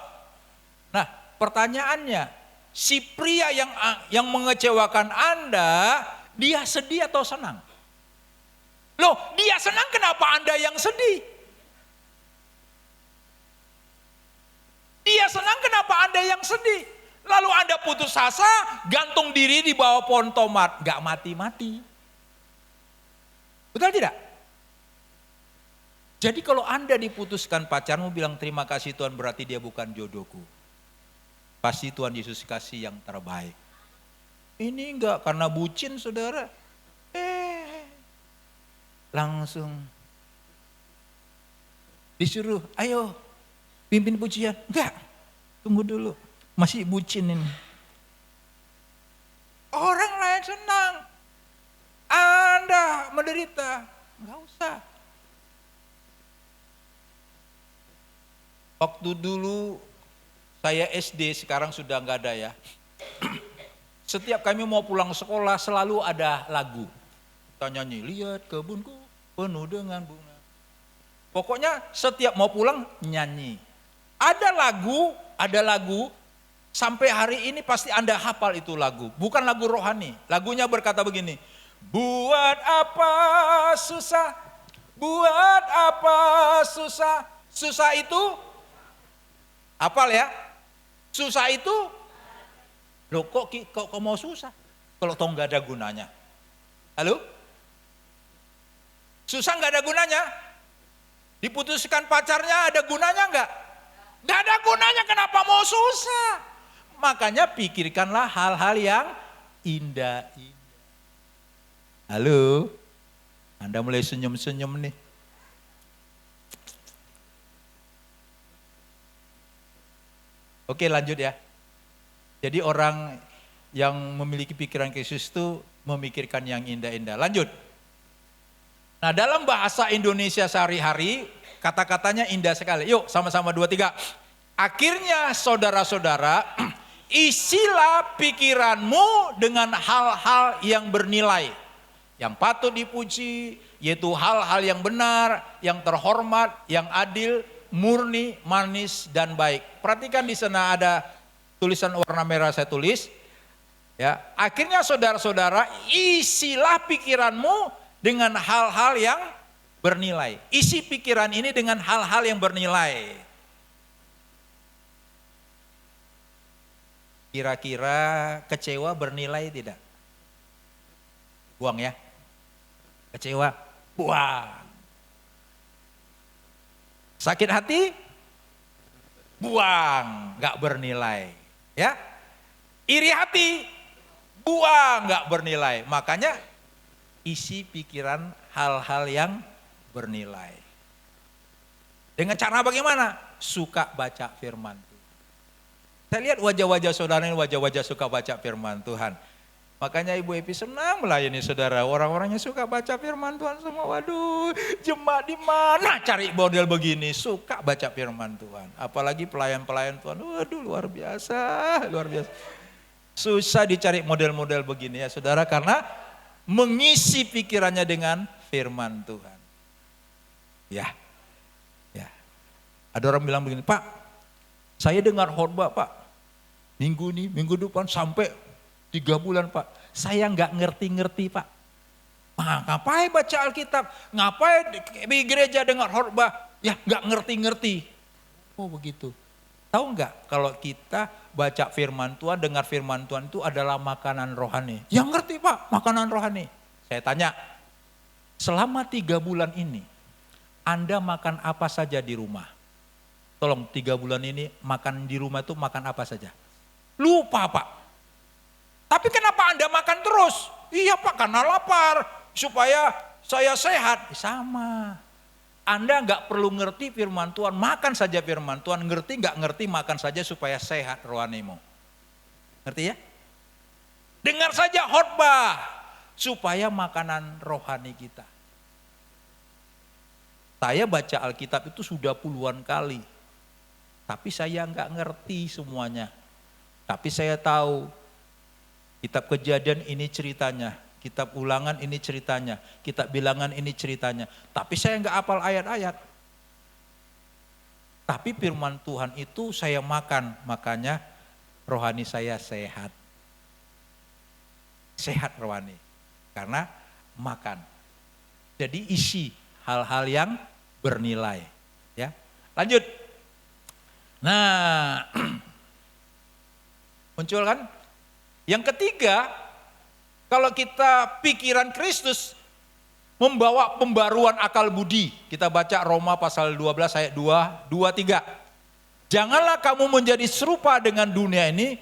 Nah, pertanyaannya, si pria yang mengecewakan Anda, dia sedih atau senang? Loh, dia senang, kenapa Anda yang sedih? Dia senang, kenapa Anda yang sedih? Lalu Anda putus asa, gantung diri di bawah pohon tomat, gak mati-mati. Betul tidak? Jadi kalau Anda diputuskan pacarmu, bilang terima kasih Tuhan, berarti dia bukan jodohku. Pasti Tuhan Yesus kasih yang terbaik. Ini enggak karena bucin saudara. Langsung disuruh, ayo pimpin pujian. Enggak, tunggu dulu. Masih bucin ini. Orang lain senang. Anda menderita. Enggak usah. Waktu dulu saya SD, sekarang sudah enggak ada ya. Setiap kami mau pulang sekolah selalu ada lagu. Kita nyanyi, lihat kebunku penuh dengan bunga. Pokoknya setiap mau pulang nyanyi. Ada lagu, sampai hari ini pasti Anda hafal itu lagu. Bukan lagu rohani, lagunya berkata begini. Buat apa susah, buat apa susah. Susah itu, hafal ya. Susah itu, loh kok mau susah? Kalau toh nggak ada gunanya. Halo? Susah nggak ada gunanya? Diputuskan pacarnya ada gunanya nggak? Nggak ada gunanya, kenapa mau susah? Makanya pikirkanlah hal-hal yang indah-indah. Halo? Anda mulai senyum-senyum nih. Oke, lanjut ya. Jadi orang yang memiliki pikiran Yesus itu memikirkan yang indah-indah. Lanjut. Nah, dalam bahasa Indonesia sehari-hari kata-katanya indah sekali. Yuk sama-sama 2, 3. Akhirnya saudara-saudara, isilah pikiranmu dengan hal-hal yang bernilai, yang patut dipuji, yaitu hal-hal yang benar, yang terhormat, yang adil, murni, manis, dan baik. Perhatikan di sana ada tulisan warna merah saya tulis. Ya, akhirnya saudara-saudara, isilah pikiranmu dengan hal-hal yang bernilai. Isi pikiran ini dengan hal-hal yang bernilai. Kira-kira kecewa bernilai tidak? Buang ya. Kecewa, buang. Sakit hati, buang, gak bernilai. Ya, iri hati, buang, gak bernilai. Makanya isi pikiran hal-hal yang bernilai. Dengan cara bagaimana? Suka baca firman Tuhan. Saya lihat wajah-wajah saudara ini wajah-wajah suka baca firman Tuhan. Makanya Ibu Epi senang melayani saudara. Orang-orangnya suka baca firman Tuhan semua. Waduh, jemaat di mana cari model begini? Suka baca firman Tuhan. Apalagi pelayan-pelayan Tuhan. Waduh, luar biasa, luar biasa. Susah dicari model-model begini ya saudara, karena mengisi pikirannya dengan firman Tuhan. Ya. Ada orang bilang begini, Pak, saya dengar khotbah Pak, minggu depan sampai 3 bulan Pak, saya nggak ngerti-ngerti Pak. Ngapain baca Alkitab, ngapain di gereja dengar khotbah, ya nggak ngerti-ngerti. Oh begitu. Tahu nggak kalau kita baca firman Tuhan, dengar firman Tuhan itu adalah makanan rohani. Yang ngerti Pak, makanan rohani. Saya tanya, selama 3 bulan ini, Anda makan apa saja di rumah? Tolong 3 bulan ini makan di rumah itu makan apa saja? Lupa Pak. Tapi kenapa Anda makan terus? Iya Pak, karena lapar supaya saya sehat. Sama. Anda nggak perlu ngerti firman Tuhan, makan saja firman Tuhan. Ngerti nggak ngerti, makan saja supaya sehat rohanimu. Ngerti ya? Dengar saja khotbah supaya makanan rohani kita. Saya baca Alkitab itu sudah puluhan kali. Tapi saya nggak ngerti semuanya. Tapi saya tahu kitab Kejadian ini ceritanya, kitab Ulangan ini ceritanya, kitab Bilangan ini ceritanya. Tapi saya nggak hafal ayat-ayat. Tapi firman Tuhan itu saya makan, makanya rohani saya sehat. Sehat rohani, karena makan. Jadi isi hal-hal yang bernilai. Ya, lanjut. Nah, muncul kan? Yang ketiga, kalau kita pikiran Kristus membawa pembaruan akal budi. Kita baca Roma pasal 12 ayat 2, 3. Janganlah kamu menjadi serupa dengan dunia ini,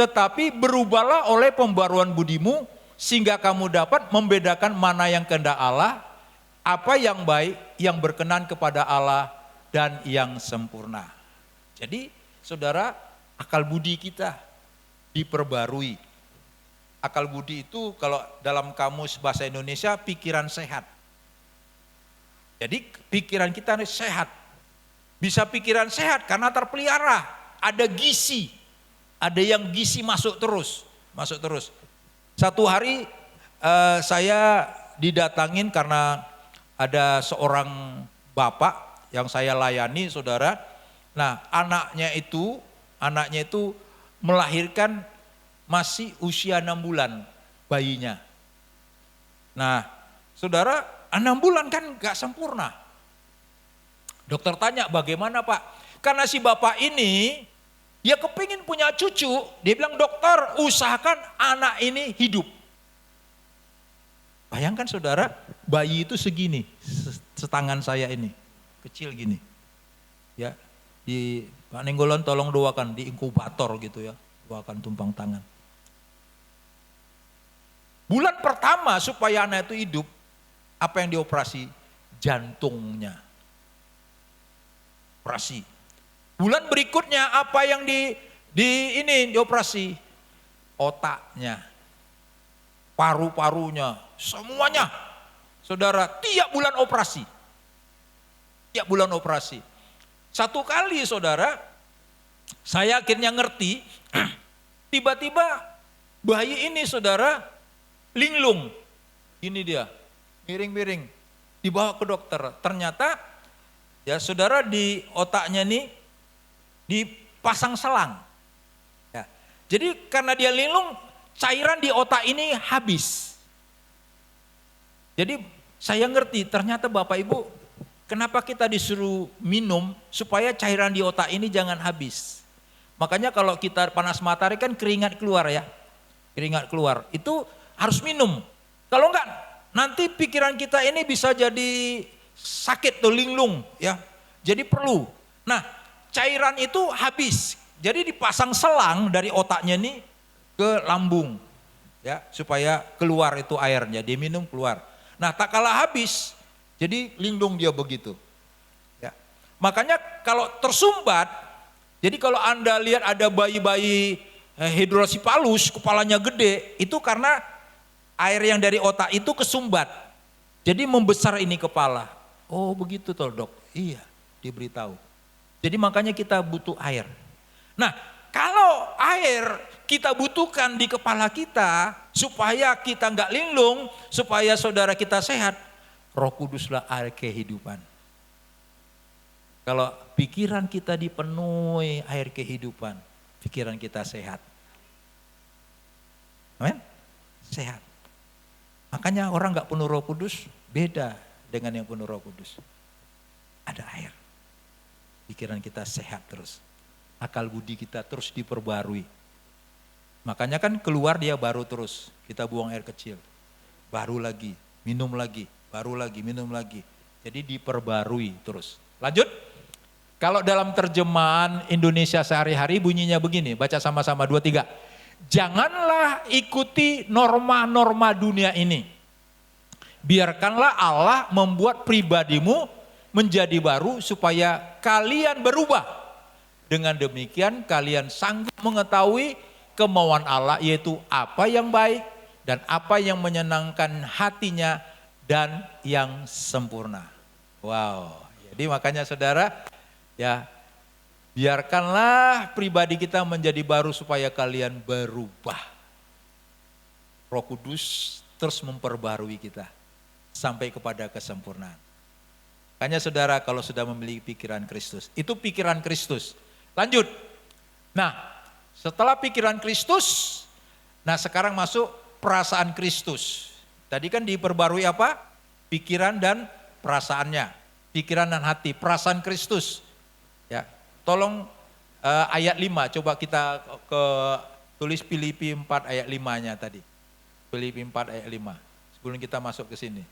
tetapi berubahlah oleh pembaruan budimu, sehingga kamu dapat membedakan mana yang kehendak Allah, apa yang baik, yang berkenan kepada Allah, dan yang sempurna. Jadi saudara, akal budi kita diperbarui. Akal budi itu kalau dalam kamus bahasa Indonesia pikiran sehat. Jadi pikiran kita sehat. Bisa pikiran sehat karena terpelihara, ada gizi. Ada yang gizi masuk terus. Satu hari saya didatangin karena ada seorang bapak yang saya layani, saudara. Nah, anaknya itu melahirkan masih usia 6 bulan bayinya. Nah, saudara, 6 bulan kan gak sempurna. Dokter tanya, bagaimana Pak? Karena si bapak ini dia kepingin punya cucu, dia bilang, dokter usahakan anak ini hidup. Bayangkan saudara, bayi itu segini, setangan saya ini, kecil gini. Ya, di Pak Nenggolon tolong doakan, di inkubator gitu ya, doakan tumpang tangan. Bulan pertama supaya anak itu hidup, apa yang dioperasi? Jantungnya. Operasi. Bulan berikutnya apa yang dioperasi? Otaknya, paru-parunya, semuanya. Saudara, tiap bulan operasi. Tiap bulan operasi. Satu kali saudara, saya akhirnya ngerti, tiba-tiba bayi ini saudara linglung. Ini dia, miring-miring, dibawa ke dokter. Ternyata ya saudara di otaknya nih dipasang selang. Ya. Jadi karena dia linglung, cairan di otak ini habis. Jadi saya ngerti, ternyata Bapak Ibu, kenapa kita disuruh minum supaya cairan di otak ini jangan habis. Makanya kalau kita panas matahari kan keringat keluar ya. Keringat keluar, itu harus minum. Kalau enggak, nanti pikiran kita ini bisa jadi sakit tuh, linglung ya. Jadi perlu. Nah, cairan itu habis, jadi dipasang selang dari otaknya nih ke lambung, ya supaya keluar itu airnya, dia minum keluar. Nah tak kalah habis, jadi linglung dia begitu. Ya. Makanya kalau tersumbat, jadi kalau Anda lihat ada bayi-bayi hidrosipalus, kepalanya gede, itu karena air yang dari otak itu kesumbat, jadi membesar ini kepala. Oh begitu toh dok, iya diberitahu. Jadi makanya kita butuh air. Nah, kalau air kita butuhkan di kepala kita supaya kita nggak linglung, supaya saudara kita sehat, Roh Kuduslah air kehidupan. Kalau pikiran kita dipenuhi air kehidupan, pikiran kita sehat. Amin? Sehat. Makanya orang nggak penuh Roh Kudus beda dengan yang penuh Roh Kudus. Ada air. Pikiran kita sehat terus. Akal budi kita terus diperbarui. Makanya kan keluar dia baru terus. Kita buang air kecil. Baru lagi, minum lagi, baru lagi, minum lagi. Jadi diperbarui terus. Lanjut. Kalau dalam terjemahan Indonesia sehari-hari bunyinya begini. Baca sama-sama 2, 3. Janganlah ikuti norma-norma dunia ini. Biarkanlah Allah membuat pribadimu menjadi baru supaya kalian berubah. Dengan demikian kalian sanggup mengetahui kemauan Allah, yaitu apa yang baik dan apa yang menyenangkan hatinya dan yang sempurna. Wow, jadi makanya saudara, ya, biarkanlah pribadi kita menjadi baru supaya kalian berubah. Roh Kudus terus memperbarui kita sampai kepada kesempurnaan. Makanya saudara, kalau sudah memiliki pikiran Kristus, itu pikiran Kristus. Lanjut. Nah, setelah pikiran Kristus, nah sekarang masuk perasaan Kristus. Tadi kan diperbarui apa? Pikiran dan perasaannya. Pikiran dan hati, perasaan Kristus. Ya, tolong ayat 5, coba kita tulis Filipi 4 ayat 5-nya tadi. Filipi 4 ayat 5. Sebelum kita masuk ke sini.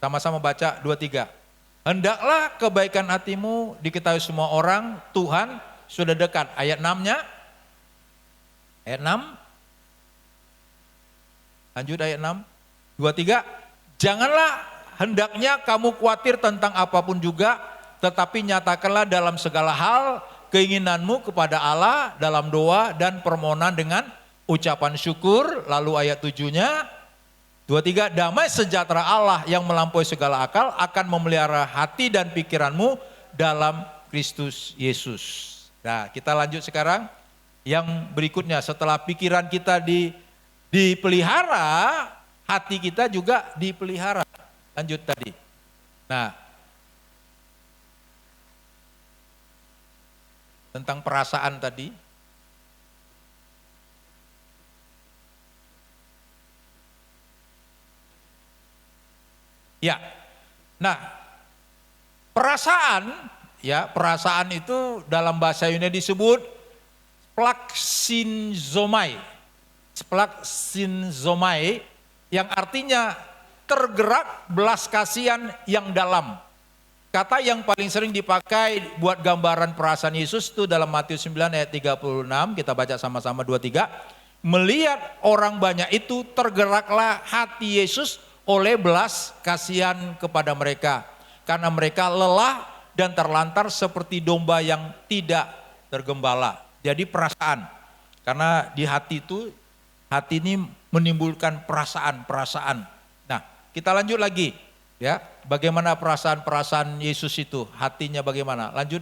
Sama-sama baca 2-3. Hendaklah kebaikan hatimu diketahui semua orang, Tuhan sudah dekat. Ayat 6-nya. Ayat 6. Lanjut ayat 6. 2-3. Janganlah hendaknya kamu khawatir tentang apapun juga, tetapi nyatakanlah dalam segala hal keinginanmu kepada Allah dalam doa dan permohonan dengan ucapan syukur. Lalu ayat 7-nya. 2-3, damai sejahtera Allah yang melampaui segala akal akan memelihara hati dan pikiranmu dalam Kristus Yesus. Nah, kita lanjut sekarang yang berikutnya. Setelah pikiran kita dipelihara, hati kita juga dipelihara. Lanjut tadi. Nah, tentang perasaan tadi. Ya, nah perasaan itu dalam bahasa Yunani disebut splaksinzomai, yang artinya tergerak belas kasihan yang dalam. Kata yang paling sering dipakai buat gambaran perasaan Yesus itu dalam Matius 9 ayat 36, kita baca sama-sama 2-3. Melihat orang banyak itu tergeraklah hati Yesus oleh belas kasihan kepada mereka, karena mereka lelah dan terlantar seperti domba yang tidak tergembala. Jadi perasaan, karena di hati itu, hati ini menimbulkan perasaan. Nah, kita lanjut lagi, ya, bagaimana perasaan Yesus itu, hatinya bagaimana? Lanjut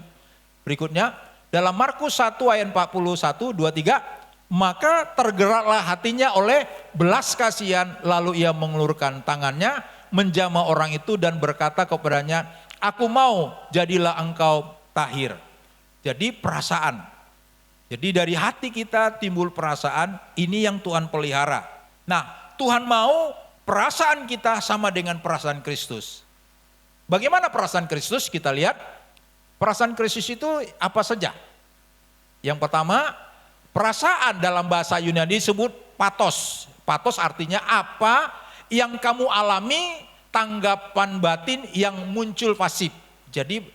berikutnya, dalam Markus 1 ayat 41, 2-3. Maka tergeraklah hatinya oleh belas kasihan, lalu ia mengulurkan tangannya, menjamah orang itu dan berkata kepadanya, aku mau, jadilah engkau tahir. Jadi perasaan. Jadi dari hati kita timbul perasaan, ini yang Tuhan pelihara. Nah, Tuhan mau perasaan kita sama dengan perasaan Kristus. Bagaimana perasaan Kristus? Kita lihat, perasaan Kristus itu apa saja? Yang pertama, perasaan dalam bahasa Yunani disebut patos. Patos artinya apa yang kamu alami, tanggapan batin yang muncul pasif. Jadi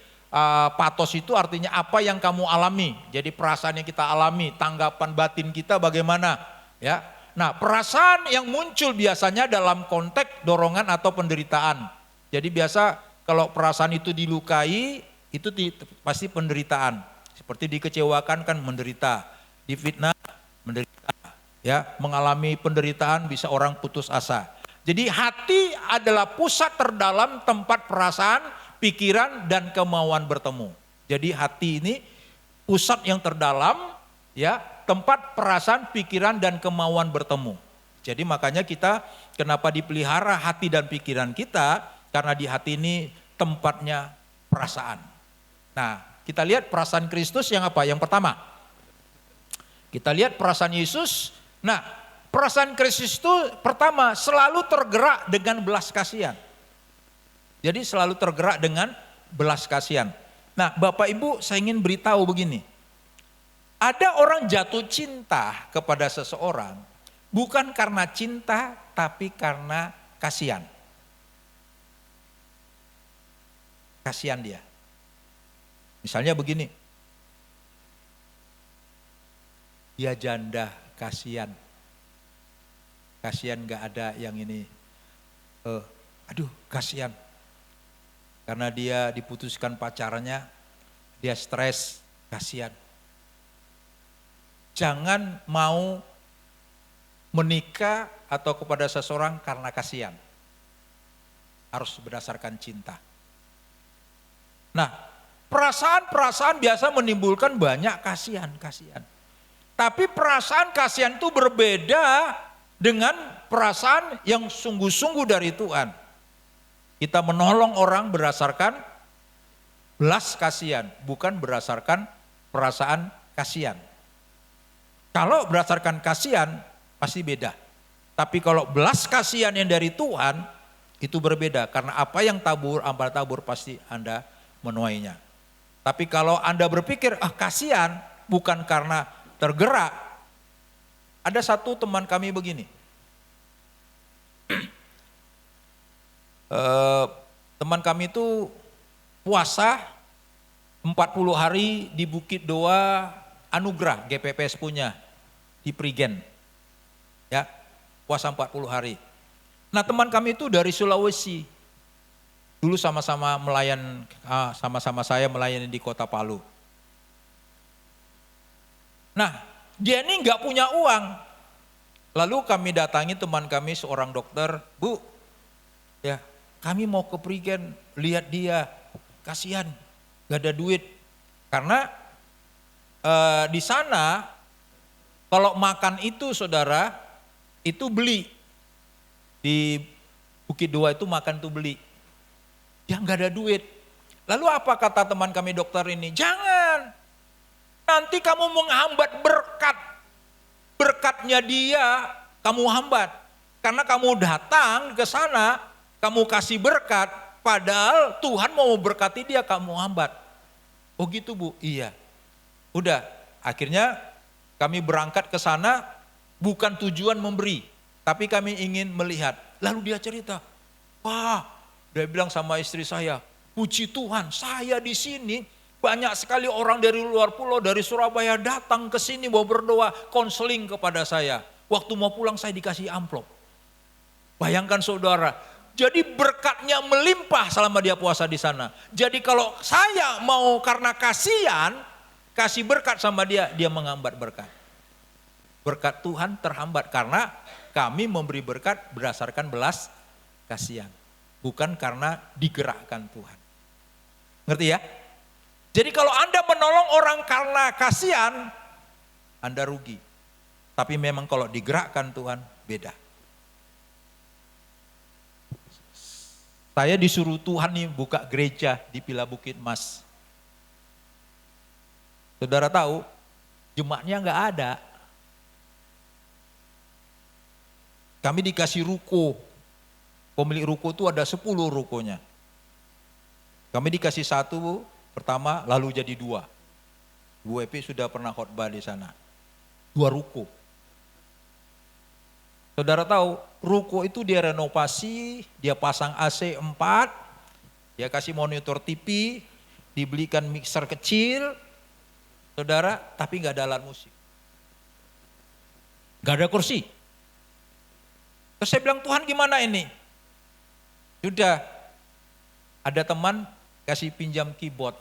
patos itu artinya apa yang kamu alami. Jadi perasaan yang kita alami, tanggapan batin kita bagaimana, ya. Nah, perasaan yang muncul biasanya dalam konteks dorongan atau penderitaan. Jadi biasa kalau perasaan itu dilukai, itu pasti penderitaan. Seperti dikecewakan kan menderita. Difitnah, menderita, ya, mengalami penderitaan, bisa orang putus asa. Jadi hati adalah pusat terdalam tempat perasaan, pikiran dan kemauan bertemu. Jadi hati ini pusat yang terdalam, ya, tempat perasaan, pikiran dan kemauan bertemu. Jadi makanya kita kenapa dipelihara hati dan pikiran kita, karena di hati ini tempatnya perasaan. Nah, kita lihat perasaan Kristus yang apa? Yang pertama, kita lihat perasaan Yesus. Nah, perasaan Kristus itu pertama selalu tergerak dengan belas kasihan. Jadi selalu tergerak dengan belas kasihan. Nah, Bapak Ibu, saya ingin beritahu begini. Ada orang jatuh cinta kepada seseorang bukan karena cinta tapi karena kasihan. Kasihan dia. Misalnya begini. dia janda, kasihan. Kasihan gak ada yang ini. Aduh kasihan. Karena dia diputuskan pacarnya, dia stres, kasihan. Jangan mau menikah atau kepada seseorang karena kasihan. Harus berdasarkan cinta. Nah, perasaan-perasaan biasa menimbulkan banyak kasihan. Tapi perasaan kasihan itu berbeda dengan perasaan yang sungguh-sungguh dari Tuhan. Kita menolong orang berdasarkan belas kasihan, bukan berdasarkan perasaan kasihan. Kalau berdasarkan kasihan, pasti beda. Tapi kalau belas kasihan yang dari Tuhan, itu berbeda. Karena apa yang tabur, Anda tabur pasti Anda menuainya. Tapi kalau Anda berpikir, kasihan, bukan karena tergerak. Ada satu teman kami begini. Teman kami itu puasa 40 hari di Bukit Doa Anugerah, GPPS punya, di Prigen. Ya, puasa 40 hari. Nah teman kami itu dari Sulawesi. Dulu sama-sama saya melayani di Kota Palu. Nah dia ini nggak punya uang. Lalu kami datangi teman kami seorang dokter, Bu, ya kami mau ke Prigen, lihat dia, kasihan, gak ada duit. Karena di sana kalau makan itu saudara, itu beli. Di Bukit Dua itu makan tuh beli. Dia gak ada duit. Lalu apa kata teman kami dokter ini? Jangan, nanti kamu menghambat berkat. Berkatnya dia kamu hambat. Karena kamu datang ke sana, kamu kasih berkat, padahal Tuhan mau berkati dia, kamu hambat. Oh gitu Bu? Iya. Udah, akhirnya kami berangkat ke sana bukan tujuan memberi, tapi kami ingin melihat. Lalu dia cerita, wah, dia bilang sama istri saya, puji Tuhan, saya di sini banyak sekali orang dari luar pulau, dari Surabaya datang ke sini mau berdoa, konseling kepada saya. Waktu mau pulang saya dikasih amplop. Bayangkan saudara, jadi berkatnya melimpah selama dia puasa di sana. Jadi kalau saya mau karena kasihan, kasih berkat sama dia, dia menghambat berkat. Berkat Tuhan terhambat karena kami memberi berkat berdasarkan belas kasihan. Bukan karena digerakkan Tuhan. Ngerti ya? Jadi kalau Anda menolong orang karena kasihan, Anda rugi. Tapi memang kalau digerakkan Tuhan, beda. Saya disuruh Tuhan nih buka gereja di Pila Bukit Mas. Saudara tahu, jemaatnya nggak ada. Kami dikasih ruko. Pemilik ruko itu ada 10 rukonya. Kami dikasih 1 pertama, lalu jadi 2. Bu Epi sudah pernah khotbah di sana. 2 ruko. Saudara tahu, ruko itu dia renovasi, dia pasang AC 4, dia kasih monitor TV, dibelikan mixer kecil, saudara, tapi nggak ada alat musik. Nggak ada kursi. Terus saya bilang, Tuhan gimana ini? Sudah, ada teman kasih pinjam keyboard.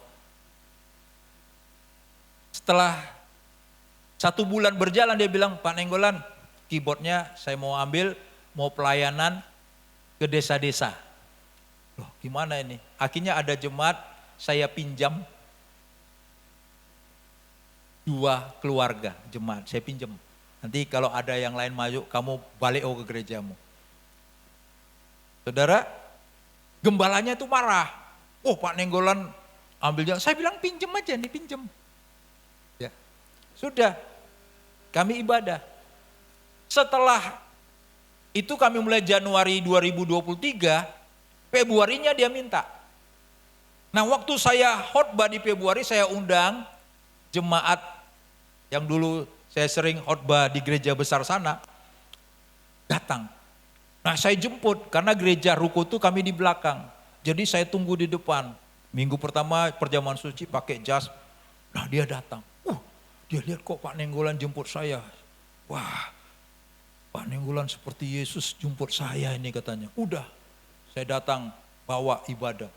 Setelah 1 bulan berjalan dia bilang, Pak Nenggolan, keyboardnya saya mau ambil, mau pelayanan ke desa-desa. Loh gimana ini? Akhirnya ada jemaat saya pinjam 2 keluarga jemaat, saya pinjam. Nanti kalau ada yang lain maju, kamu balik ke gerejamu. Saudara, gembalanya itu marah. Oh Pak Nenggolan ambilnya, saya bilang pinjam aja nih, pinjam. Ya, sudah, kami ibadah. Setelah itu kami mulai Januari 2023, Februarinya dia minta. Nah waktu saya khotbah di Februari, saya undang jemaat yang dulu saya sering khotbah di gereja besar sana, datang. Nah saya jemput, karena gereja ruko itu kami di belakang. Jadi saya tunggu di depan. Minggu pertama perjamuan suci pakai jas, nah dia datang. Dia lihat kok Pak Nenggolan jemput saya. Wah, Pak Nenggolan seperti Yesus jemput saya ini katanya. Udah, saya datang bawa ibadah.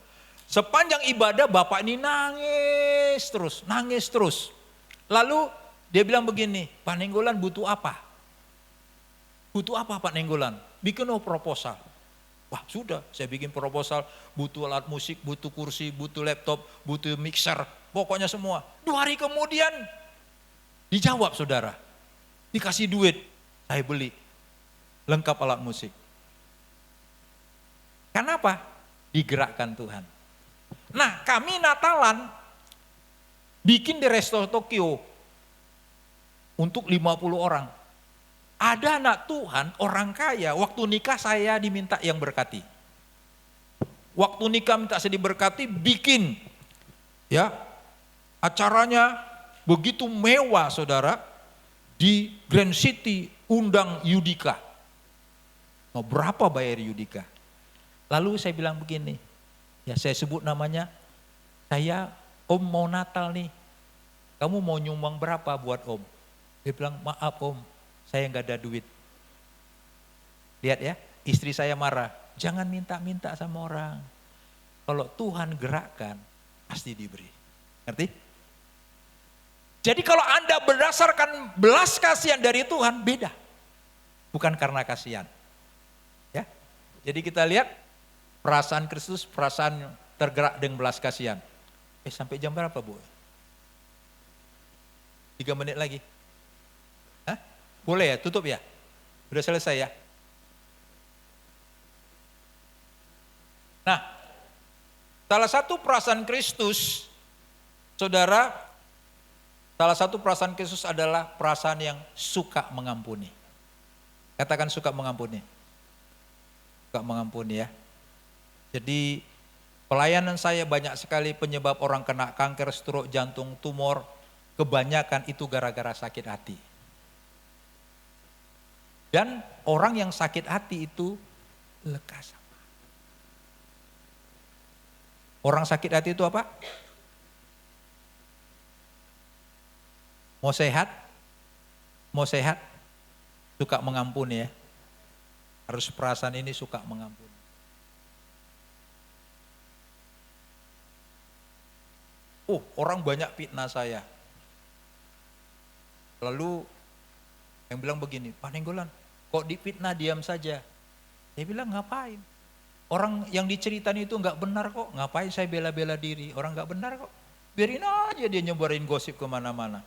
Sepanjang ibadah Bapak ini nangis terus. Lalu dia bilang begini, Pak Nenggolan butuh apa? Butuh apa Pak Nenggolan? Bikin proposal. Wah sudah, saya bikin proposal, butuh alat musik, butuh kursi, butuh laptop, butuh mixer, pokoknya semua. 2 hari kemudian dijawab saudara, dikasih duit, saya beli, lengkap alat musik. Kenapa? Digerakkan Tuhan. Nah kami Natalan bikin di Resto Tokyo untuk 50 orang. Ada anak Tuhan, orang kaya, waktu nikah saya diminta yang berkati. Waktu nikah minta saya diberkati, bikin ya acaranya begitu mewah saudara, di Grand City undang Yudika. Mau berapa bayar Yudika? Lalu saya bilang begini, ya saya sebut namanya, saya Om mau Natal nih, kamu mau nyumbang berapa buat Om? Dia bilang maaf Om, saya nggak ada duit. Lihat ya, istri saya marah. Jangan minta-minta sama orang. Kalau Tuhan gerakkan, pasti diberi. Ngerti? Jadi kalau Anda berdasarkan belas kasihan dari Tuhan, beda. Bukan karena kasihan. Ya. Jadi kita lihat perasaan Kristus, perasaan tergerak dengan belas kasihan. Sampai jam berapa Bu? 3 menit lagi. Boleh ya, tutup ya? Udah selesai ya? Nah, salah satu perasaan Kristus, saudara, salah satu perasaan Kristus adalah perasaan yang suka mengampuni. Katakan suka mengampuni. Suka mengampuni ya. Jadi pelayanan saya banyak sekali penyebab orang kena kanker, stroke, jantung, tumor. Kebanyakan itu gara-gara sakit hati. Dan orang yang sakit hati itu lekas. Orang sakit hati itu apa? Mau sehat? Mau sehat? Suka mengampuni ya. Harus perasaan ini suka mengampuni. Orang banyak fitnah saya. Lalu yang bilang begini, Pak Nenggolan, kok difitnah diam saja? Saya bilang ngapain? Orang yang diceritain itu nggak benar kok, ngapain saya bela-bela diri? Orang nggak benar kok, biarin aja dia nyebarin gosip kemana-mana.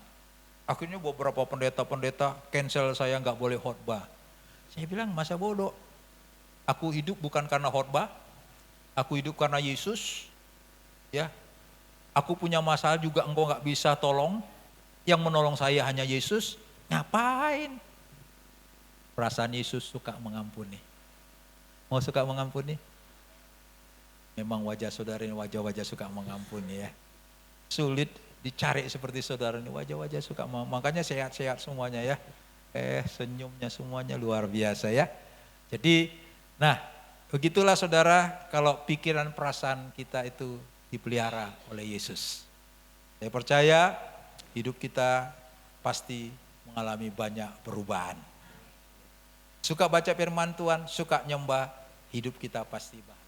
Akhirnya beberapa pendeta-pendeta cancel saya nggak boleh khotbah. Saya bilang masa bodoh, aku hidup bukan karena khotbah, aku hidup karena Yesus. Ya, aku punya masalah juga engkau nggak bisa tolong, yang menolong saya hanya Yesus. Ngapain? Perasaan Yesus suka mengampuni. Mau suka mengampuni? Memang wajah saudara ini wajah-wajah suka mengampuni ya. Sulit dicari seperti saudara ini wajah-wajah suka mengampuni. Makanya sehat-sehat semuanya ya. Senyumnya semuanya luar biasa ya. Jadi, nah begitulah saudara kalau pikiran perasaan kita itu dipelihara oleh Yesus. Saya percaya hidup kita pasti mengalami banyak perubahan. Suka baca firman Tuhan, suka nyembah, hidup kita pasti bahagia.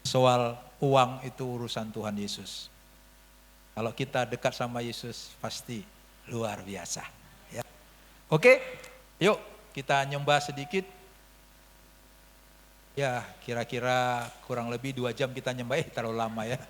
Soal uang itu urusan Tuhan Yesus. Kalau kita dekat sama Yesus pasti luar biasa. Ya. Oke, yuk kita nyembah sedikit. Ya kira-kira kurang lebih 2 jam kita nyembah, terlalu lama ya.